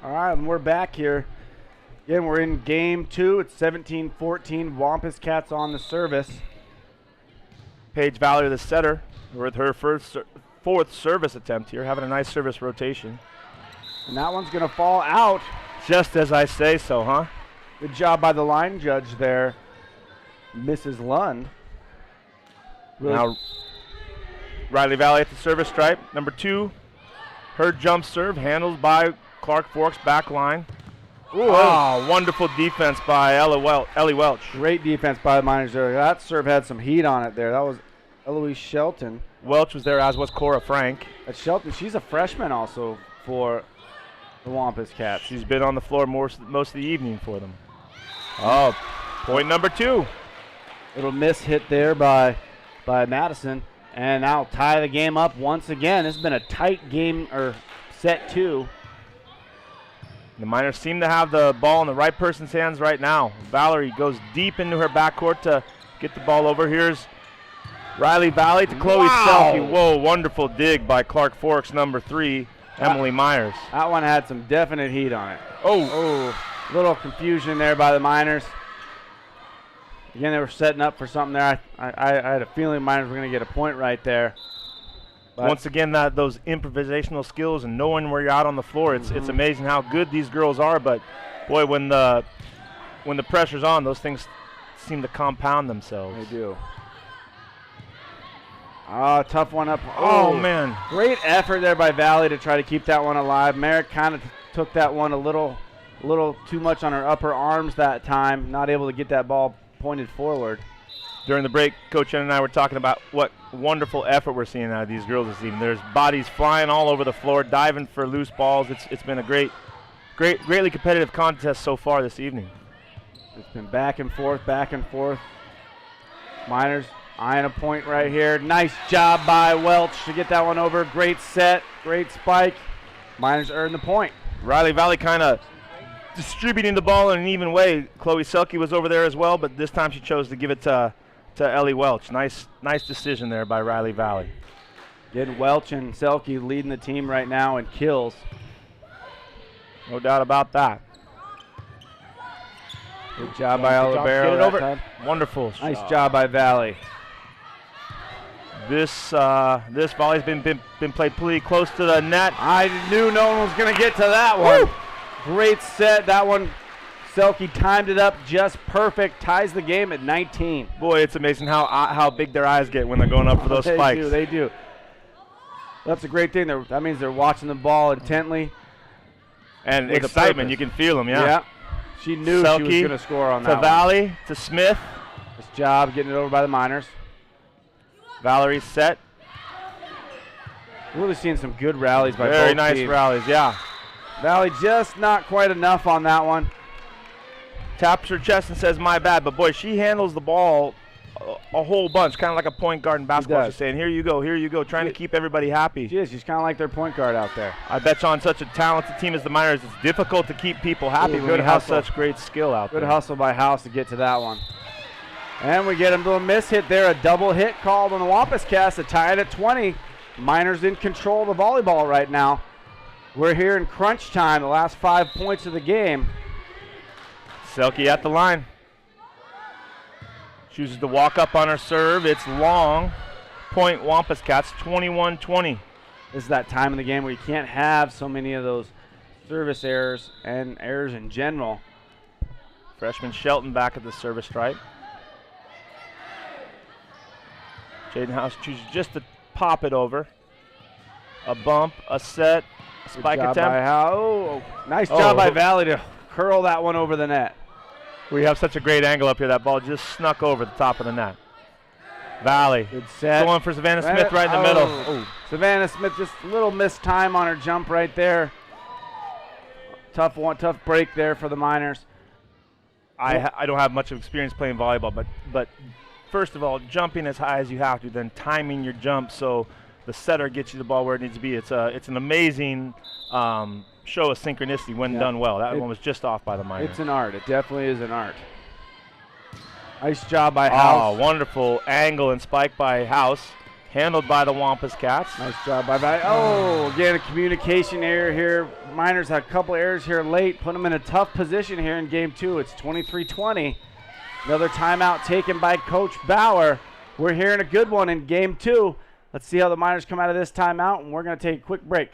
All right, and we're back here. Again, we're in game 2. It's 17-14. Wampus Cats on the service. Paige Valerie, the setter, with her fourth service attempt here, having a nice service rotation. And that one's going to fall out. Just as I say so, huh? Good job by the line judge there, Mrs. Lund. Really now, Riley Valley at the service stripe. Number 2, her jump serve, handled by Clark Fork's back line. Wonderful defense by Ellie Welch. Great defense by the Miners there. That serve had some heat on it there. That was Eloise Shelton. Welch was there, as was Cora Frank. At Shelton, she's a freshman also for the Wampus Cats. She's been on the floor most of the evening for them. Oh, point number 2. Little miss hit there by Madison. And now tie the game up once again. This has been a tight game, or set 2. The Miners seem to have the ball in the right person's hands right now. Valerie goes deep into her backcourt to get the ball over. Here's Riley Valley to Chloe Selke. Whoa, wonderful dig by Clark Fork's number 3, Emily Myers. That one had some definite heat on it. Little confusion there by the Miners. Again, they were setting up for something there. I had a feeling Miners were going to get a point right there. But once again, those improvisational skills and knowing where you're out on the floor, it's amazing how good these girls are. But boy, when the pressure's on, those things seem to compound themselves. They do. Tough one up. Oh man, great effort there by Valley to try to keep that one alive. Merrick kind of took that one a little too much on her upper arms that time, not able to get that ball pointed forward. During the break, Coach Jen and I were talking about what wonderful effort we're seeing out of these girls this evening. There's bodies flying all over the floor, diving for loose balls. It's been a greatly competitive contest so far this evening. It's been back and forth, back and forth. Miners eyeing a point right here. Nice job by Welch to get that one over. Great set, great spike. Miners earned the point. Riley Valley kind of distributing the ball in an even way. Chloe Selke was over there as well, but this time she chose to give it to Ellie Welch. Nice decision there by Riley Valley. Getting Welch and Selke leading the team right now in kills. No doubt about that. Good job by Olivero that time. Wonderful. Nice job by Valley. This volley's been played pretty close to the net. I knew no one was going to get to that one. Woo! Great set. That one, Selke timed it up just perfect. Ties the game at 19. Boy, it's amazing how big their eyes get when they're going up for those spikes. They do. That's a great thing. That means they're watching the ball intently. And excitement, you can feel them, yeah. Yeah. She knew Selke she was going to score on that to Valley, to Smith. Nice job getting it over by the Miners. Valerie set. Really seeing some good rallies by both Very nice teams. rallies, yeah. Valley just not quite enough on that one. Taps her chest and says, my bad. But, boy, she handles the ball a whole bunch, kind of like a point guard in basketball. She's saying, here you go, trying to keep everybody happy. She is. She's kind of like their point guard out there. I bet you on such a talented team as the Miners, it's difficult to keep people happy when you have such great skill out there. Good hustle by House to get to that one. And we get him to a miss hit there, a double hit called on the Wampus Cats to tie it at 20. Miners in control of the volleyball right now. We're here in crunch time, the last 5 points of the game. Selke at the line. Chooses to walk up on her serve. It's long. Point Wampus Cats, 21-20. This is that time in the game where you can't have so many of those service errors and errors in general. Freshman Shelton back at the service stripe. Jaden House chooses just to pop it over. A bump, a set, a spike attempt. Nice job by Valley to curl that one over the net. We have such a great angle up here. That ball just snuck over the top of the net. Valley. Good set. Going for Savannah Smith right in the middle. Oh. Savannah Smith just a little missed time on her jump right there. Tough break there for the Miners. I don't have much of experience playing volleyball, but first of all, jumping as high as you have to, then timing your jump so the setter gets you the ball where it needs to be. It's an amazing show of synchronicity when done well. That one was just off by the Miners. It's an art. It definitely is an art. Nice job by House. Oh, wonderful angle and spike by House. Handled by the Wampus Cats. Nice job by Valley. Oh, again, a communication error here. Miners had a couple errors here late. Put them in a tough position here in game 2. It's 23-20. Another timeout taken by Coach Bauer. We're hearing a good one in game 2. Let's see how the Miners come out of this timeout, and we're going to take a quick break.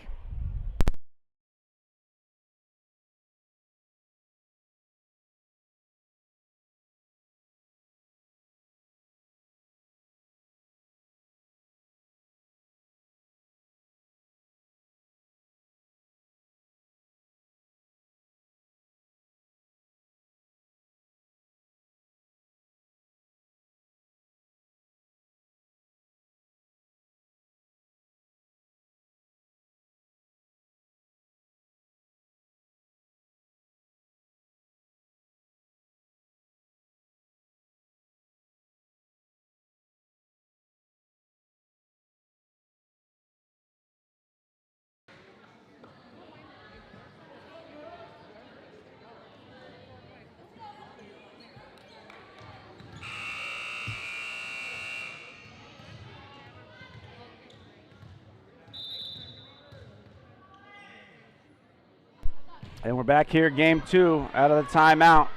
And we're back here, game 2, out of the timeout.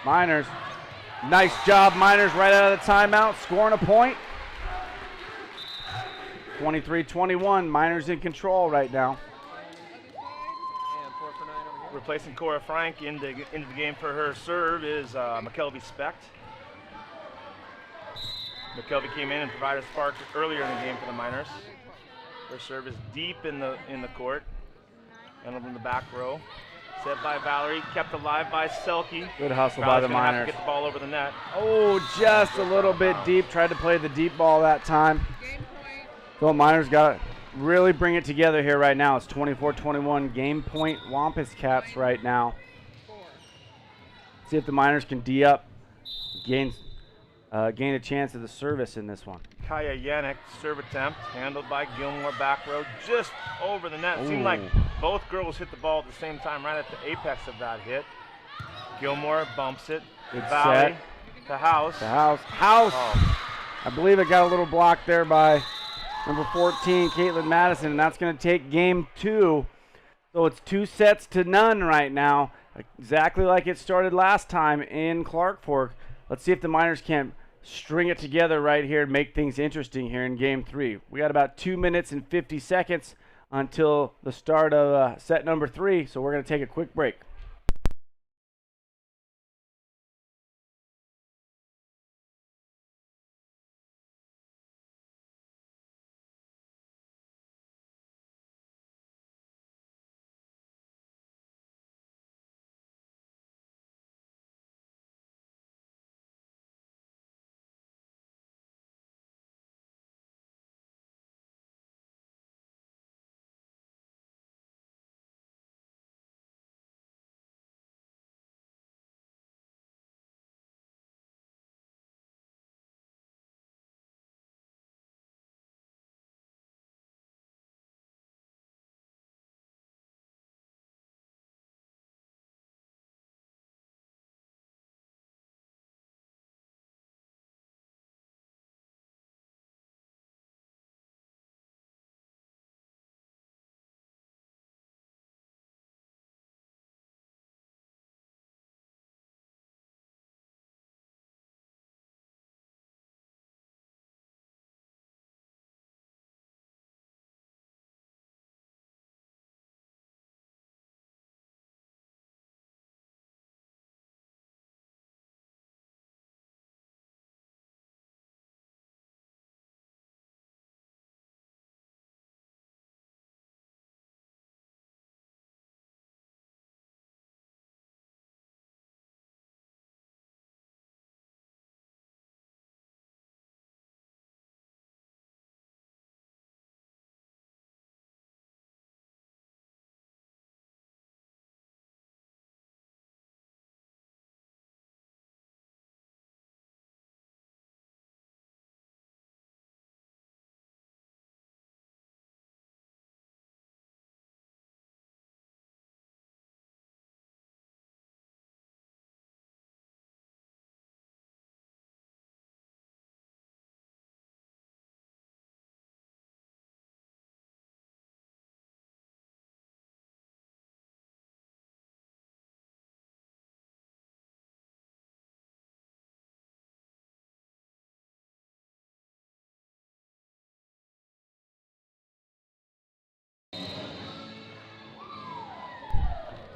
Miners, nice job, Miners, right out of the timeout, scoring a point. 23-21, Miners in control right now. Replacing Cora Frank into the game for her serve is McKelvey Specht. McKelvey came in and provided sparks earlier in the game for the Miners. Her serve is deep in the court. And in the back row. Set by Valerie, kept alive by Selke. Good hustle by Valerie's the gonna have Miners. to get the ball over the net. Oh, just a little bit deep. Tried to play the deep ball that time. So Miners got to really bring it together here right now. It's 24-21 game point Wampus Cats right now. See if the Miners can D up, gain a chance of the service in this one. Kaya Yannick, serve attempt, handled by Gilmore, back row, just over the net. Ooh. Seemed like both girls hit the ball at the same time, right at the apex of that hit. Gilmore bumps it. Good Valley set. to House. House. Oh. I believe it got a little block there by number 14, Caitlin Madison, and that's going to take game 2. So it's 2-0 right now, exactly like it started last time in Clark Fork. Let's see if the Miners can string it together right here and make things interesting here in game 3. We got about 2 minutes and 50 seconds until the start of set number 3, so we're going to take a quick break.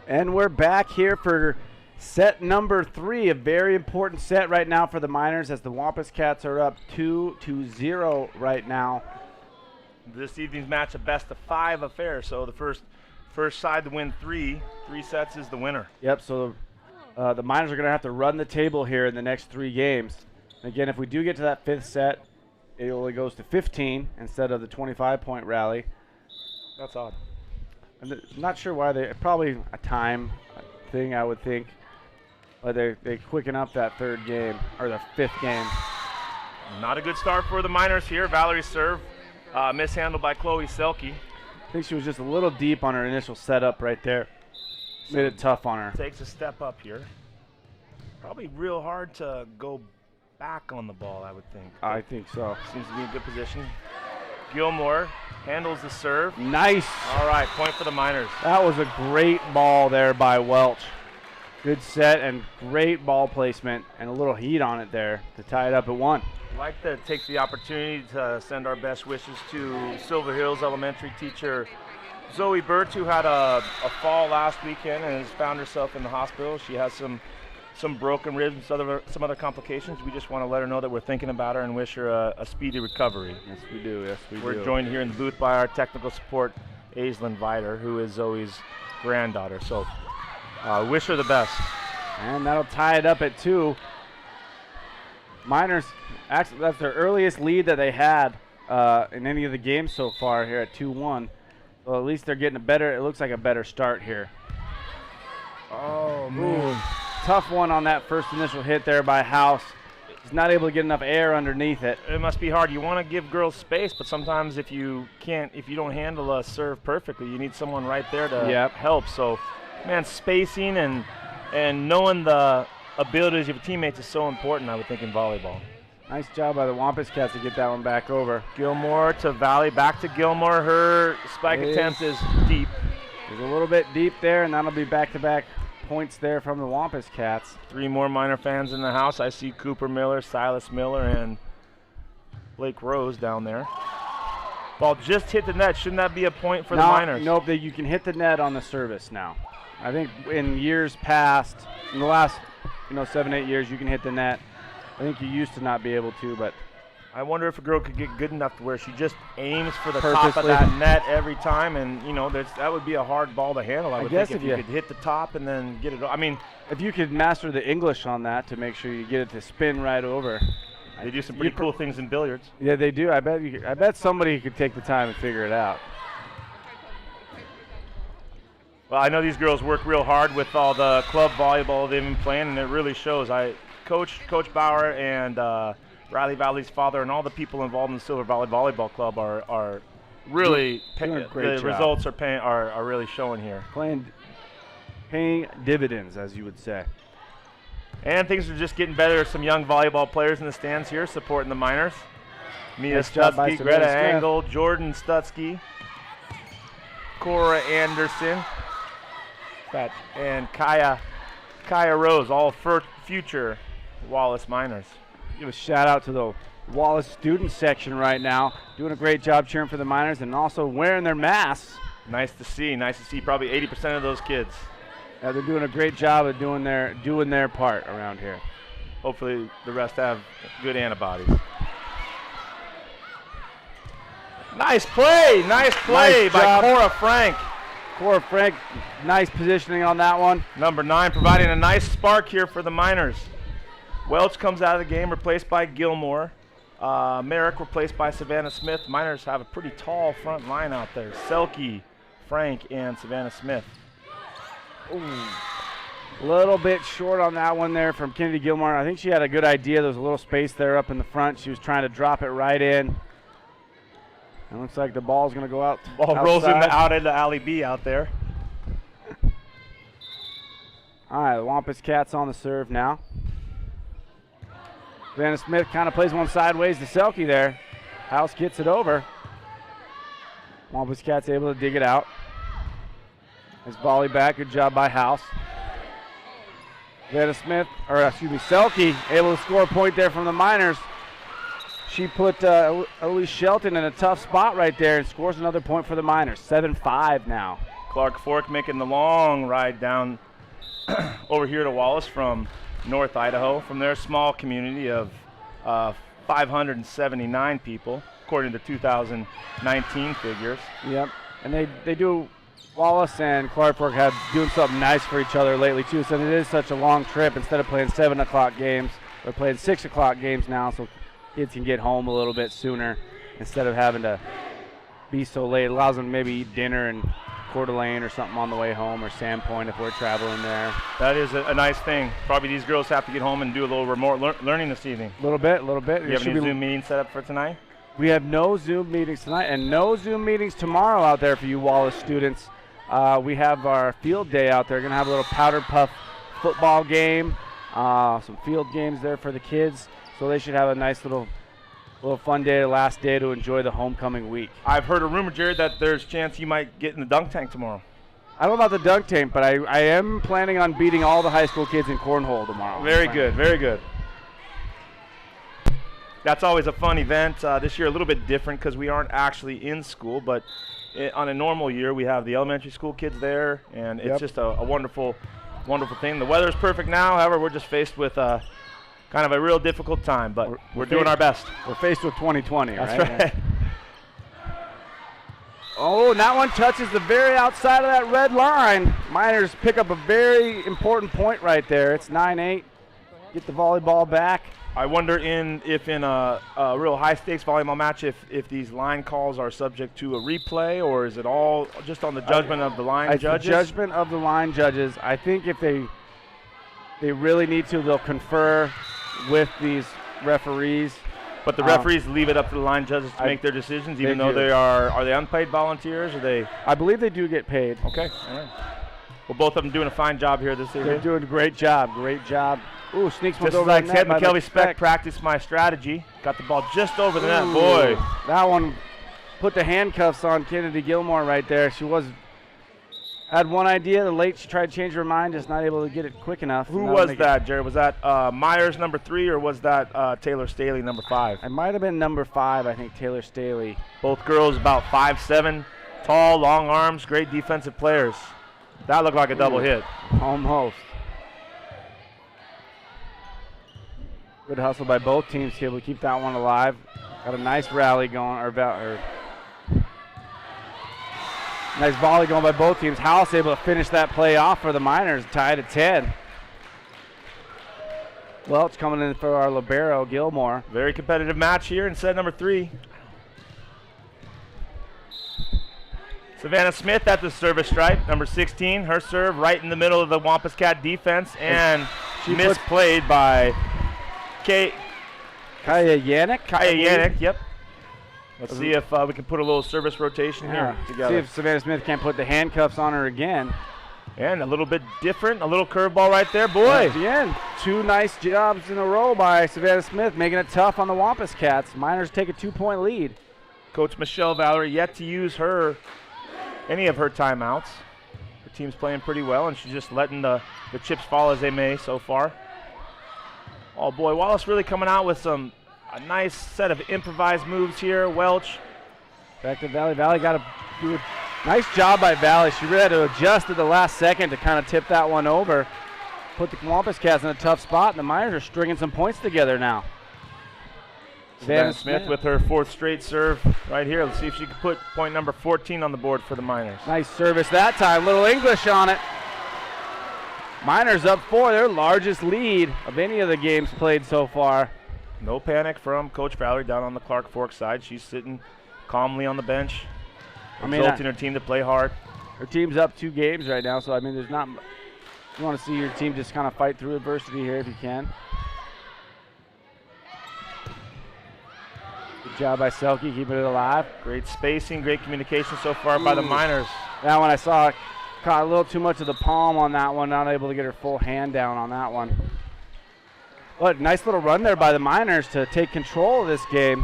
And we're back here for set number 3, a very important set right now for the Miners as the Wampus Cats are up 2-0 right now. This evening's match a best of 5 affair, so the first side to win 3 sets is the winner. Yep, so the Miners are going to have to run the table here in the next 3 games. Again, if we do get to that 5th set, it only goes to 15 instead of the 25-point rally. That's odd. I'm not sure why they, probably a time thing, I would think. But they quicken up that 3rd game, or the 5th game. Not a good start for the Miners here. Valerie's serve mishandled by Chloe Selke. I think she was just a little deep on her initial setup right there. Made it tough on her. Takes a step up here. Probably real hard to go back on the ball, I would think. I think so. Seems to be in good position. Gilmore handles the serve. Nice. All right, point for the Miners. That was a great ball there by Welch. Good set and great ball placement and a little heat on it there to tie it up at 1. I'd like to take the opportunity to send our best wishes to Silver Hills Elementary teacher Zoe Burt, who had a fall last weekend and has found herself in the hospital. She has some broken ribs and some other complications. We just want to let her know that we're thinking about her and wish her a speedy recovery. Yes, we do. Yes, we do. We're joined here in the booth by our technical support, Aislinn Viter, who is Zoe's granddaughter. So Wish her the best. And that'll tie it up at 2. Miners, actually, that's their earliest lead that they had in any of the games so far here at 2-1. Well, at least they're getting it looks like a better start here. Oh, man. Ooh, tough one on that first initial hit there by House. He's not able to get enough air underneath it. It must be hard. You want to give girls space, but sometimes if you don't handle a serve perfectly, you need someone right there to help. So, man, spacing and knowing the abilities of your teammates is so important, I would think, in volleyball. Nice job by the Wampus Cats to get that one back over. Gilmore to Valley, back to Gilmore. Her spike attempt is deep. There's a little bit deep there, and that'll be back-to-back points there from the Wampus Cats. 3 more Miner fans in the house. I see Cooper Miller, Silas Miller, and Blake Rose down there. Ball just hit the net. Shouldn't that be a point for the Miners? Nope, you can hit the net on the service now. I think in years past, in the last 7-8 years, you can hit the net. I think you used to not be able to, but I wonder if a girl could get good enough to where she just aims for the top of that net every time, and that would be a hard ball to handle. I would think if you could hit the top and then get it. I mean, if you could master the English on that to make sure you get it to spin right over. They do some pretty cool things in billiards. Yeah, they do. I bet somebody could take the time and figure it out. Well, I know these girls work real hard with all the club volleyball they've been playing, and it really shows. Coach Bauer and Riley Valley's father and all the people involved in the Silver Valley Volleyball Club are really the results are really showing here. Paying dividends, as you would say. And things are just getting better. Some young volleyball players in the stands here supporting the Miners. Mia Stutsky, Greta Engel, Jordan Stutsky, Cora Anderson, and Kaya Rose, all future Wallace Miners. Give a shout out to the Wallace student section right now, doing a great job cheering for the Miners and also wearing their masks. Nice to see. Probably 80% of those kids. They're doing a great job of doing their part around here. Hopefully the rest have good antibodies. Nice play by Cora Frank. Cora Frank, nice positioning on that one. Number 9 providing a nice spark here for the Miners. Welch comes out of the game, replaced by Gilmore. Merrick replaced by Savannah Smith. Miners have a pretty tall front line out there. Selke, Frank, and Savannah Smith. Ooh. A little bit short on that one there from Kennedy Gilmore. I think she had a good idea. There was a little space there up in the front. She was trying to drop it right in. It looks like the ball's going to go out. Ball rolls out into Alley B out there. All right, the Wampus Cats on the serve now. Savannah Smith kind of plays one sideways to Selke there. House gets it over. Wampus Cats able to dig it out. Nice volley back. Good job by House. Selke able to score a point there from the Miners. She put Elise Shelton in a tough spot right there and scores another point for the Miners. 7-5 now. Clark Fork making the long ride down over here to Wallace from North Idaho, from their small community of 579 people, according to 2019 figures. Yep, and they do. Wallace and Clark Fork have doing something nice for each other lately too. So it is such a long trip. Instead of playing 7 o'clock games, they're playing 6 o'clock games now, so kids can get home a little bit sooner instead of having to be so late. It allows them to maybe eat dinner in Coeur d'Alene or something on the way home, or Sandpoint if we're traveling there. That is a nice thing. Probably these girls have to get home and do a little remote learning this evening. A little bit. Do you have any Zoom meetings set up for tonight? We have no Zoom meetings tonight and no Zoom meetings tomorrow out there for you Wallace students. We have our field day out there. Going to have a little powder puff football game, some field games there for the kids. So they should have a nice little fun day, the last day to enjoy the homecoming week. I've heard a rumor, Jared, that there's a chance you might get in the dunk tank tomorrow. I don't know about the dunk tank, but I am planning on beating all the high school kids in cornhole tomorrow. Very good. That's always a fun event. This year a little bit different because we aren't actually in school, but on a normal year we have the elementary school kids there, and it's just a wonderful thing. The weather is perfect now. However, we're just faced with kind of a real difficult time, but we're doing our best. We're faced with 2020, That's right. Oh, and that one touches the very outside of that red line. Miners pick up a very important point right there. It's 9-8. Get the volleyball back. I wonder if in a real high-stakes volleyball match, if these line calls are subject to a replay, or is it all just on the judgment of the line judges? The judgment of the line judges. I think if they really need to, they'll confer with these referees. But the referees leave it up to the line judges to make their decisions, even though they are they unpaid volunteers, or they? I believe they do get paid. Okay. All right. Well, both of them doing a fine job here this evening. They're doing a great job. Great job. Ooh, sneaks one just over like the net. said, McKelvey Speck practiced my strategy. Got the ball just over the net. Boy. That one put the handcuffs on Kennedy Gilmore right there. She had one idea. The late she tried to change her mind, just not able to get it quick enough. Who was that, Jared? Was that Myers, number 3, or was that Taylor Staley, number 5? It might have been number 5, I think, Taylor Staley. Both girls about 5'7", tall, long arms, great defensive players. That looked like a double hit. Almost. Good hustle by both teams to be able to keep that one alive. Got a nice rally going, nice volley going by both teams. House able to finish that play off for the Miners, tied at 10. Welch coming in for our libero, Gilmore. Very competitive match here in set number 3. Savannah Smith at the service stripe, number 16. Her serve right in the middle of the Wampus Cat defense, and she misplayed by Kaya Yannick, yep. Let's see if we can put a little service rotation here together. See if Savannah Smith can't put the handcuffs on her again. And a little bit different, a little curveball right there, boy. Again, 2 nice jobs in a row by Savannah Smith, making it tough on the Wampus Cats. Miners take a 2-point lead. Coach Michelle Valerie yet to use any of her timeouts. Her team's playing pretty well, and she's just letting the chips fall as they may so far. Oh boy, Wallace really coming out with a nice set of improvised moves here. Welch. Back to Valley. Valley got to do a nice job by Valley. She really had to adjust at the last second to kind of tip that one over. Put the Wampus Cats in a tough spot, and the Miners are stringing some points together now. Savannah Smith with her 4th straight serve right here. Let's see if she can put point number 14 on the board for the Miners. Nice service that time. Little English on it. Miners up 4, their largest lead of any of the games played so far. No panic from Coach Valerie down on the Clark Fork side. She's sitting calmly on the bench, exalting her team to play hard. Her team's up 2 games right now, so there's not. You want to see your team just kind of fight through adversity here if you can. Good job by Selke keeping it alive. Great spacing, great communication so far by the Miners. That one I saw caught a little too much of the palm on that one, not able to get her full hand down on that one. But nice little run there by the Miners to take control of this game.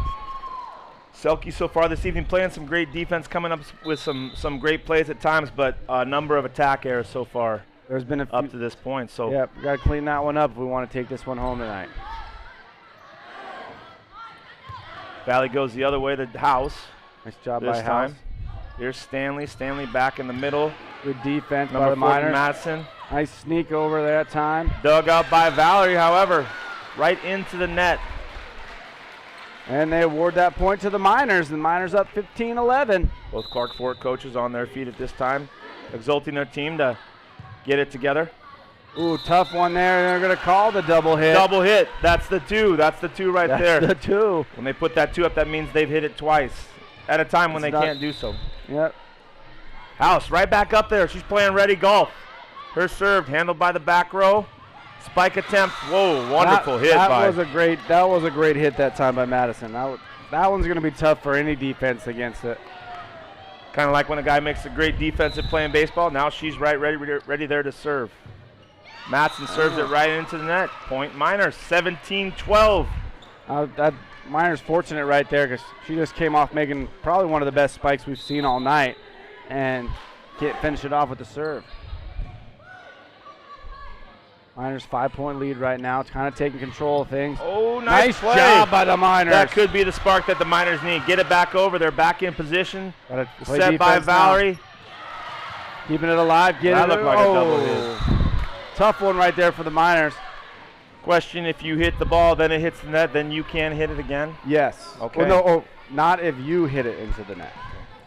Selke so far this evening playing some great defense, coming up with some great plays at times, but a number of attack errors so far. There's been up to this point. So yep, we got to clean that one up if we want to take this one home tonight. Valley goes the other way to House. Nice job by House. Here's Stanley. Stanley back in the middle. Good defense by the Miners. Madison. Nice sneak over that time. Dug out by Valerie, however, right into the net. And they award that point to the Miners. The Miners up 15-11. Both Clark Fork coaches on their feet at this time, exalting their team to get it together. Ooh, tough one there. They're going to call the double hit. Double hit. That's the 2. That's the 2 right there. That's the 2. When they put that 2 up, that means they've hit it twice at a time when they can't do so. Yep. House right back up there. She's playing ready golf. Her serve handled by the back row. Spike attempt. Whoa, wonderful hit by. That was a great hit that time by Madison. That one's going to be tough for any defense against it. Kind of like when a guy makes a great defensive play in baseball. Now she's ready there to serve. Madsen serves it right into the net. Point Miners, 17-12. That Miners fortunate right there because she just came off making probably one of the best spikes we've seen all night and can't finish it off with the serve. Miners 5-point lead right now. It's kind of taking control of things. Oh, nice play. Job by the Miners. That could be the spark that the Miners need. Get it back over. They're back in position. Set by Valerie. Now. Keeping it alive. That looked like a double hit. Tough one right there for the Miners. Question, if you hit the ball, then it hits the net, then you can hit it again? Yes. Okay. Well, no, not if you hit it into the net.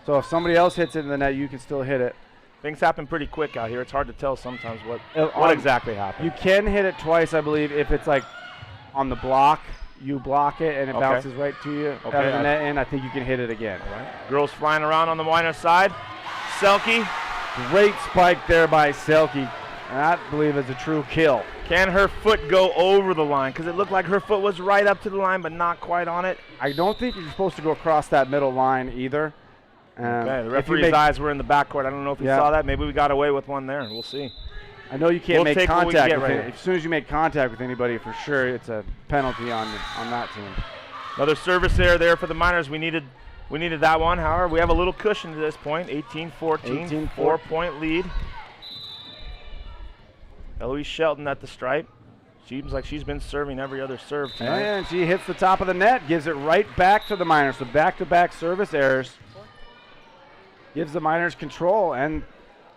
So if somebody else hits it in the net, you can still hit it. Things happen pretty quick out here. It's hard to tell sometimes what On- exactly happened. You can hit it twice, I believe, if it's like on the block. You block it and it bounces right to you out of the net, and I think you can hit it again. All right. Girls flying around on the Miner side. Selke. Great spike there by Selke. And I believe is a true kill. Can her foot go over the line? Because it looked like her foot was right up to the line, but not quite on it. I don't think you're supposed to go across that middle line either. Okay, the referee's eyes were in the backcourt. I don't know if he saw that. Maybe we got away with one there. We'll see. I know you can't make contact with right it. As soon as you make contact with anybody, for sure, it's a penalty on that team. Another service error there for the Miners. We needed that one. However, we have a little cushion to this point. 18-14, 4-point lead. Eloise Shelton at the stripe. Seems like she's been serving every other serve tonight. And she hits the top of the net, gives it right back to the Miners. So back-to-back service errors. Gives the Miners control and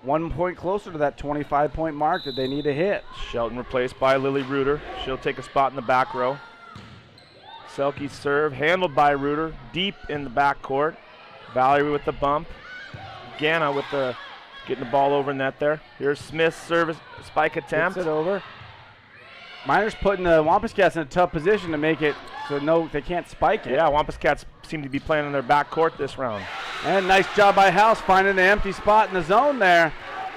1 point closer to that 25-point mark that they need to hit. Shelton replaced by Lily Reuter. She'll take a spot in the back row. Selke's serve handled by Reuter deep in the back court. Valerie with the bump. Ganna with the getting the ball over net there. Here's Smith's service spike attempt. Gets it over. Miners putting the Wampus Cats in a tough position to make it so they can't spike it. Yeah, Wampus Cats seem to be playing in their back court this round. And nice job by House finding the empty spot in the zone there.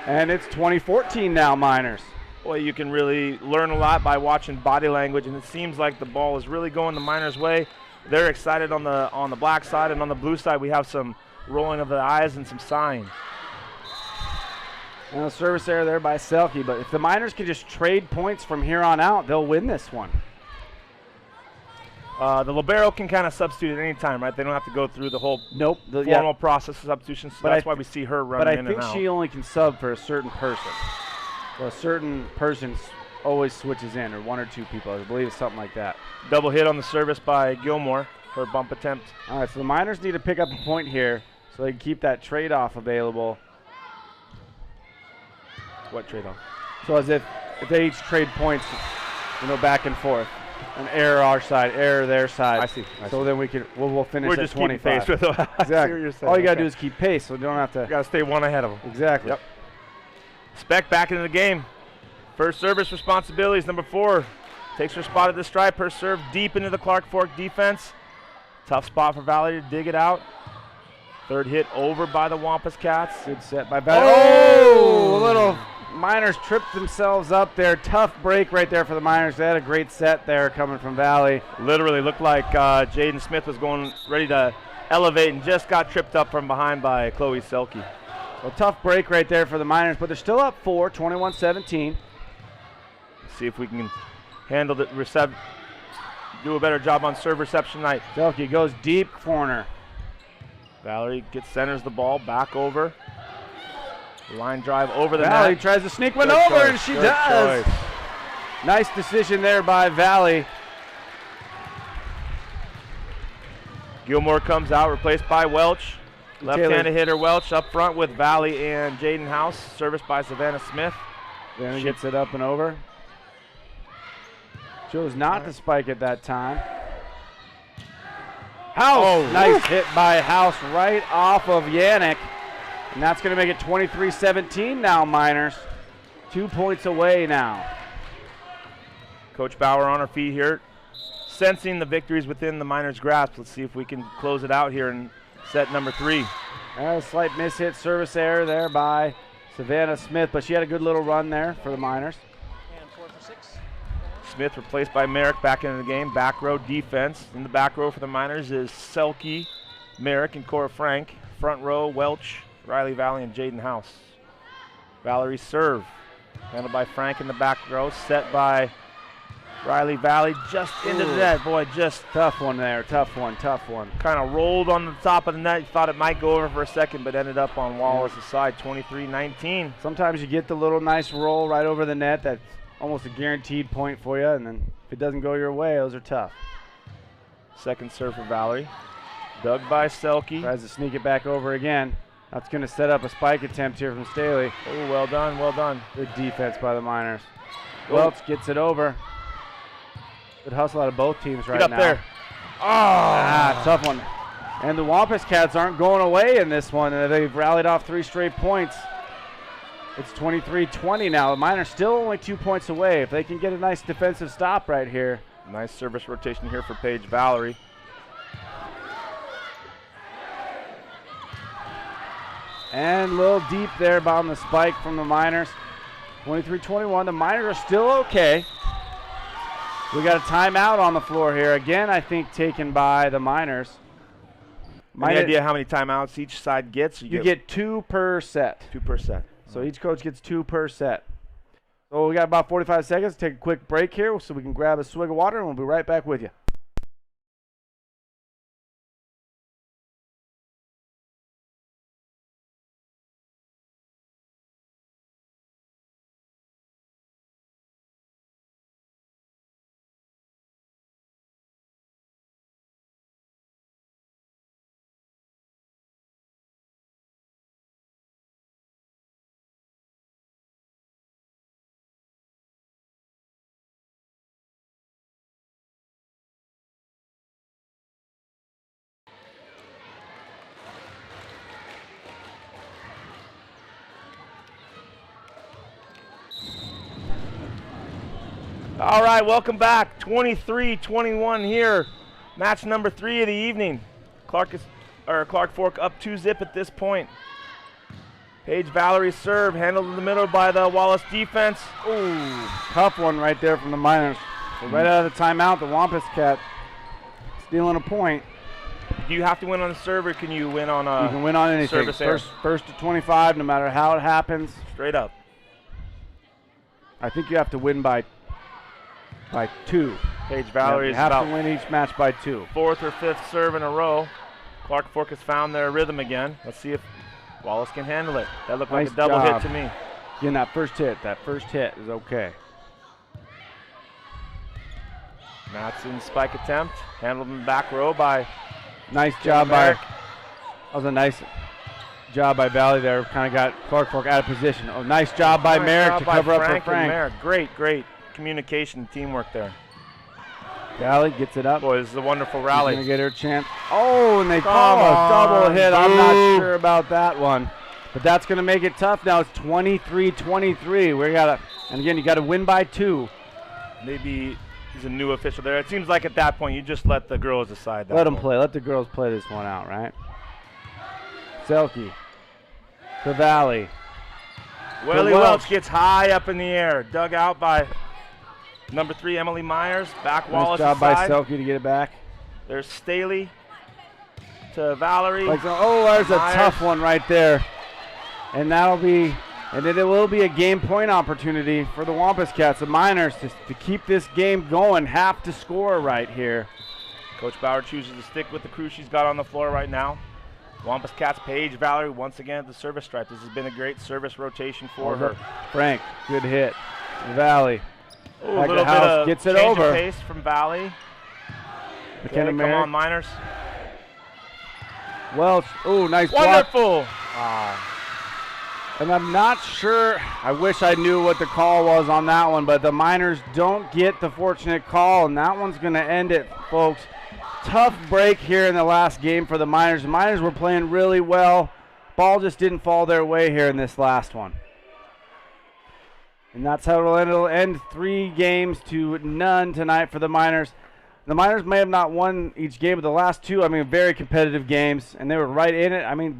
And it's 20-14 now, Miners. Boy, you can really learn a lot by watching body language, and it seems like the ball is really going the Miners' way. They're excited on the black side, and on the blue side we have some rolling of the eyes and some sighing. And a service error there by Selke, but if the Miners can just trade points from here on out, they'll win this one. The libero can kind of substitute at any time, right? They don't have to go through the whole formal process of substitution, so that's why we see her running in and out. But I think she only can sub for a certain person. So a certain person always switches in, or one or two people. I believe it's something like that. Double hit on the service by Gilmore, her bump attempt. All right, so the Miners need to pick up a point here so they can keep that trade-off available. What trade-off? So as if they each trade points, back and forth. An error our side, error their side. I see. So then we'll finish We're at just 25. keeping pace with them. Exactly. All you got to do is keep pace, so you don't have to. You got to stay one ahead of them. Exactly. Yep. Speck back into the game. First service responsibilities, number 4. Takes her spot at the stripe. Her serve deep into the Clark Fork defense. Tough spot for Valerie to dig it out. Third hit over by the Wampus Cats. Good set by Valerie. Oh, a little Miners tripped themselves up there. Tough break right there for the Miners. They had a great set there coming from Valley. Literally looked like Jaden Smith was ready to elevate and just got tripped up from behind by Chloe Selke. A tough break right there for the Miners, but they're still up 4, 21-17. See if we can handle the do a better job on serve reception tonight. Selke goes deep corner. Valerie centers the ball back over. Line drive over the net. Valley tries to sneak one over, and she does. Nice decision there by Valley. Gilmore comes out, replaced by Welch. Left-handed hitter Welch up front with Valley and Jaden House. Service by Savannah Smith. Then he gets it up and over. Chose not to spike at that time. House! Nice hit by House right off of Yannick. And that's going to make it 23-17 now, Miners. 2 points away now. Coach Bauer on her feet here, sensing the victories within the Miners' grasp. Let's see if we can close it out here in set number 3. A slight mishit service error there by Savannah Smith, but she had a good little run there for the Miners. And 4 for 6. Smith replaced by Merrick back into the game. Back row defense. In the back row for the Miners is Selke, Merrick, and Cora Frank. Front row, Welch, Riley Valley, and Jaden House. Valerie serve. Handled by Frank in the back row. Set by Riley Valley just into the net. Boy, just tough one there. Tough one. kind of rolled on the top of the net. You thought it might go over for a second, but ended up on Wallace's side, 23-19. Sometimes you get the little nice roll right over the net. That's almost a guaranteed point for you. And then if it doesn't go your way, those are tough. Second serve for Valerie. Dug by Selke. Tries to sneak it back over again. That's going to set up a spike attempt here from Staley. Oh, well done, well done. Good defense by the Miners. Welch gets it over. Good hustle out of both teams right now. Get up there. Tough one. And the Wampus Cats aren't going away in this one. They've rallied off 3 straight points. It's 23-20 now. The Miners still only 2 points away. If they can get a nice defensive stop right here. Nice service rotation here for Paige Valerie. And a little deep there on the spike from the Miners. 23-21. The Miners are still okay. We got a timeout on the floor here. Again, I think taken by the Miners. Any idea how many timeouts each side gets? You get 2 per set. 2 per set. So each coach gets 2 per set. So we got about 45 seconds. Take a quick break here so we can grab a swig of water, and we'll be right back with you. All right, welcome back. 23-21 here. Match number 3 of the evening. Clark Fork up 2-zip at this point. Paige Valerie's serve handled in the middle by the Wallace defense. Ooh, tough one right there from the Miners. So right out of the timeout, the Wampus Cat stealing a point. Do you have to win on the serve, or can you win on a You can win on anything. service First to 25, no matter how it happens. Straight up. I think you have to win by 2. Paige Valerie You is have about to win each match by 2. 4th or 5th serve in a row. Clark Fork has found their rhythm again. Let's see if Wallace can handle it. That looked like Nice a double job. hit to me. Again, that first hit is okay. Matson's spike attempt, handled in the back row by Nice job by, Merrick. that was a nice job by Valley there. Kind of got Clark Fork out of position. Oh, nice job by Nice Merrick job to by cover up for and Frank. Merrick. Great communication and teamwork there. Valley gets it up. Boy, this is a wonderful She's rally. gonna get her chance. Oh, and they call a double hit. I'm not sure about that one, but that's gonna make it tough. Now it's 23-23. And again, you gotta win by 2. Maybe he's a new official there. It seems like at that point you just let the girls decide that. Let them play. Let the girls play this one out, right? Selke to Valley. Welly Welch. Welch gets high up in the air, dug out by number 3 Emily Myers. Back Nice Wallace's job by side. Selke to get it back. There's Staley to Valerie. There's a Myers. tough one right there. And then it will be a game point opportunity for the Wampus Cats. The Miners, to keep this game going, have to score right here. Coach Bauer chooses to stick with the crew she's got on the floor right now. Wampus Cats, Paige Valerie once again at the service stripe. This has been a great service rotation for her. Frank, good hit. Valley. Ooh, a Back little to bit House, of gets it change over. of pace from Valley. Okay, McKenna come Merrick. on, Miners. Welch. Oh, nice block. Wonderful. And I'm not sure. I wish I knew what the call was on that one, but the Miners don't get the fortunate call, and that one's going to end it, folks. Tough break here in the last game for the Miners. The Miners were playing really well. Ball just didn't fall their way here in this last one. And that's how it'll end. It'll end 3 games to none tonight for the Miners. The Miners may have not won each game, but the last 2, very competitive games, and they were right in it.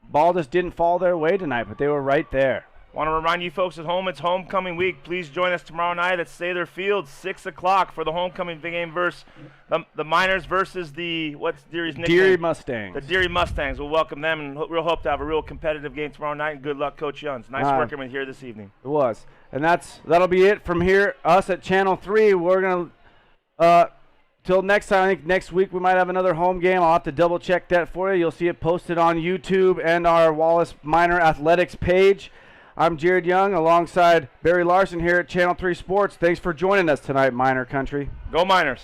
Ball just didn't fall their way tonight, but they were right there. Want to remind you folks at home, it's homecoming week. Please join us tomorrow night at Sather Field, 6 o'clock for the homecoming game versus the Miners versus what's Deary's nickname? Deary Mustangs. The Deary Mustangs. We'll welcome them, and we'll hope to have a real competitive game tomorrow night. And good luck, Coach Yuns. Nice working with you here this evening. It was. And that'll be it from here. Us at Channel 3, we're going to, till next time, I think next week we might have another home game. I'll have to double check that for you. You'll see it posted on YouTube and our Wallace Minor Athletics page. I'm Jared Young alongside Barry Larson here at Channel 3 Sports. Thanks for joining us tonight, Minor Country. Go Miners.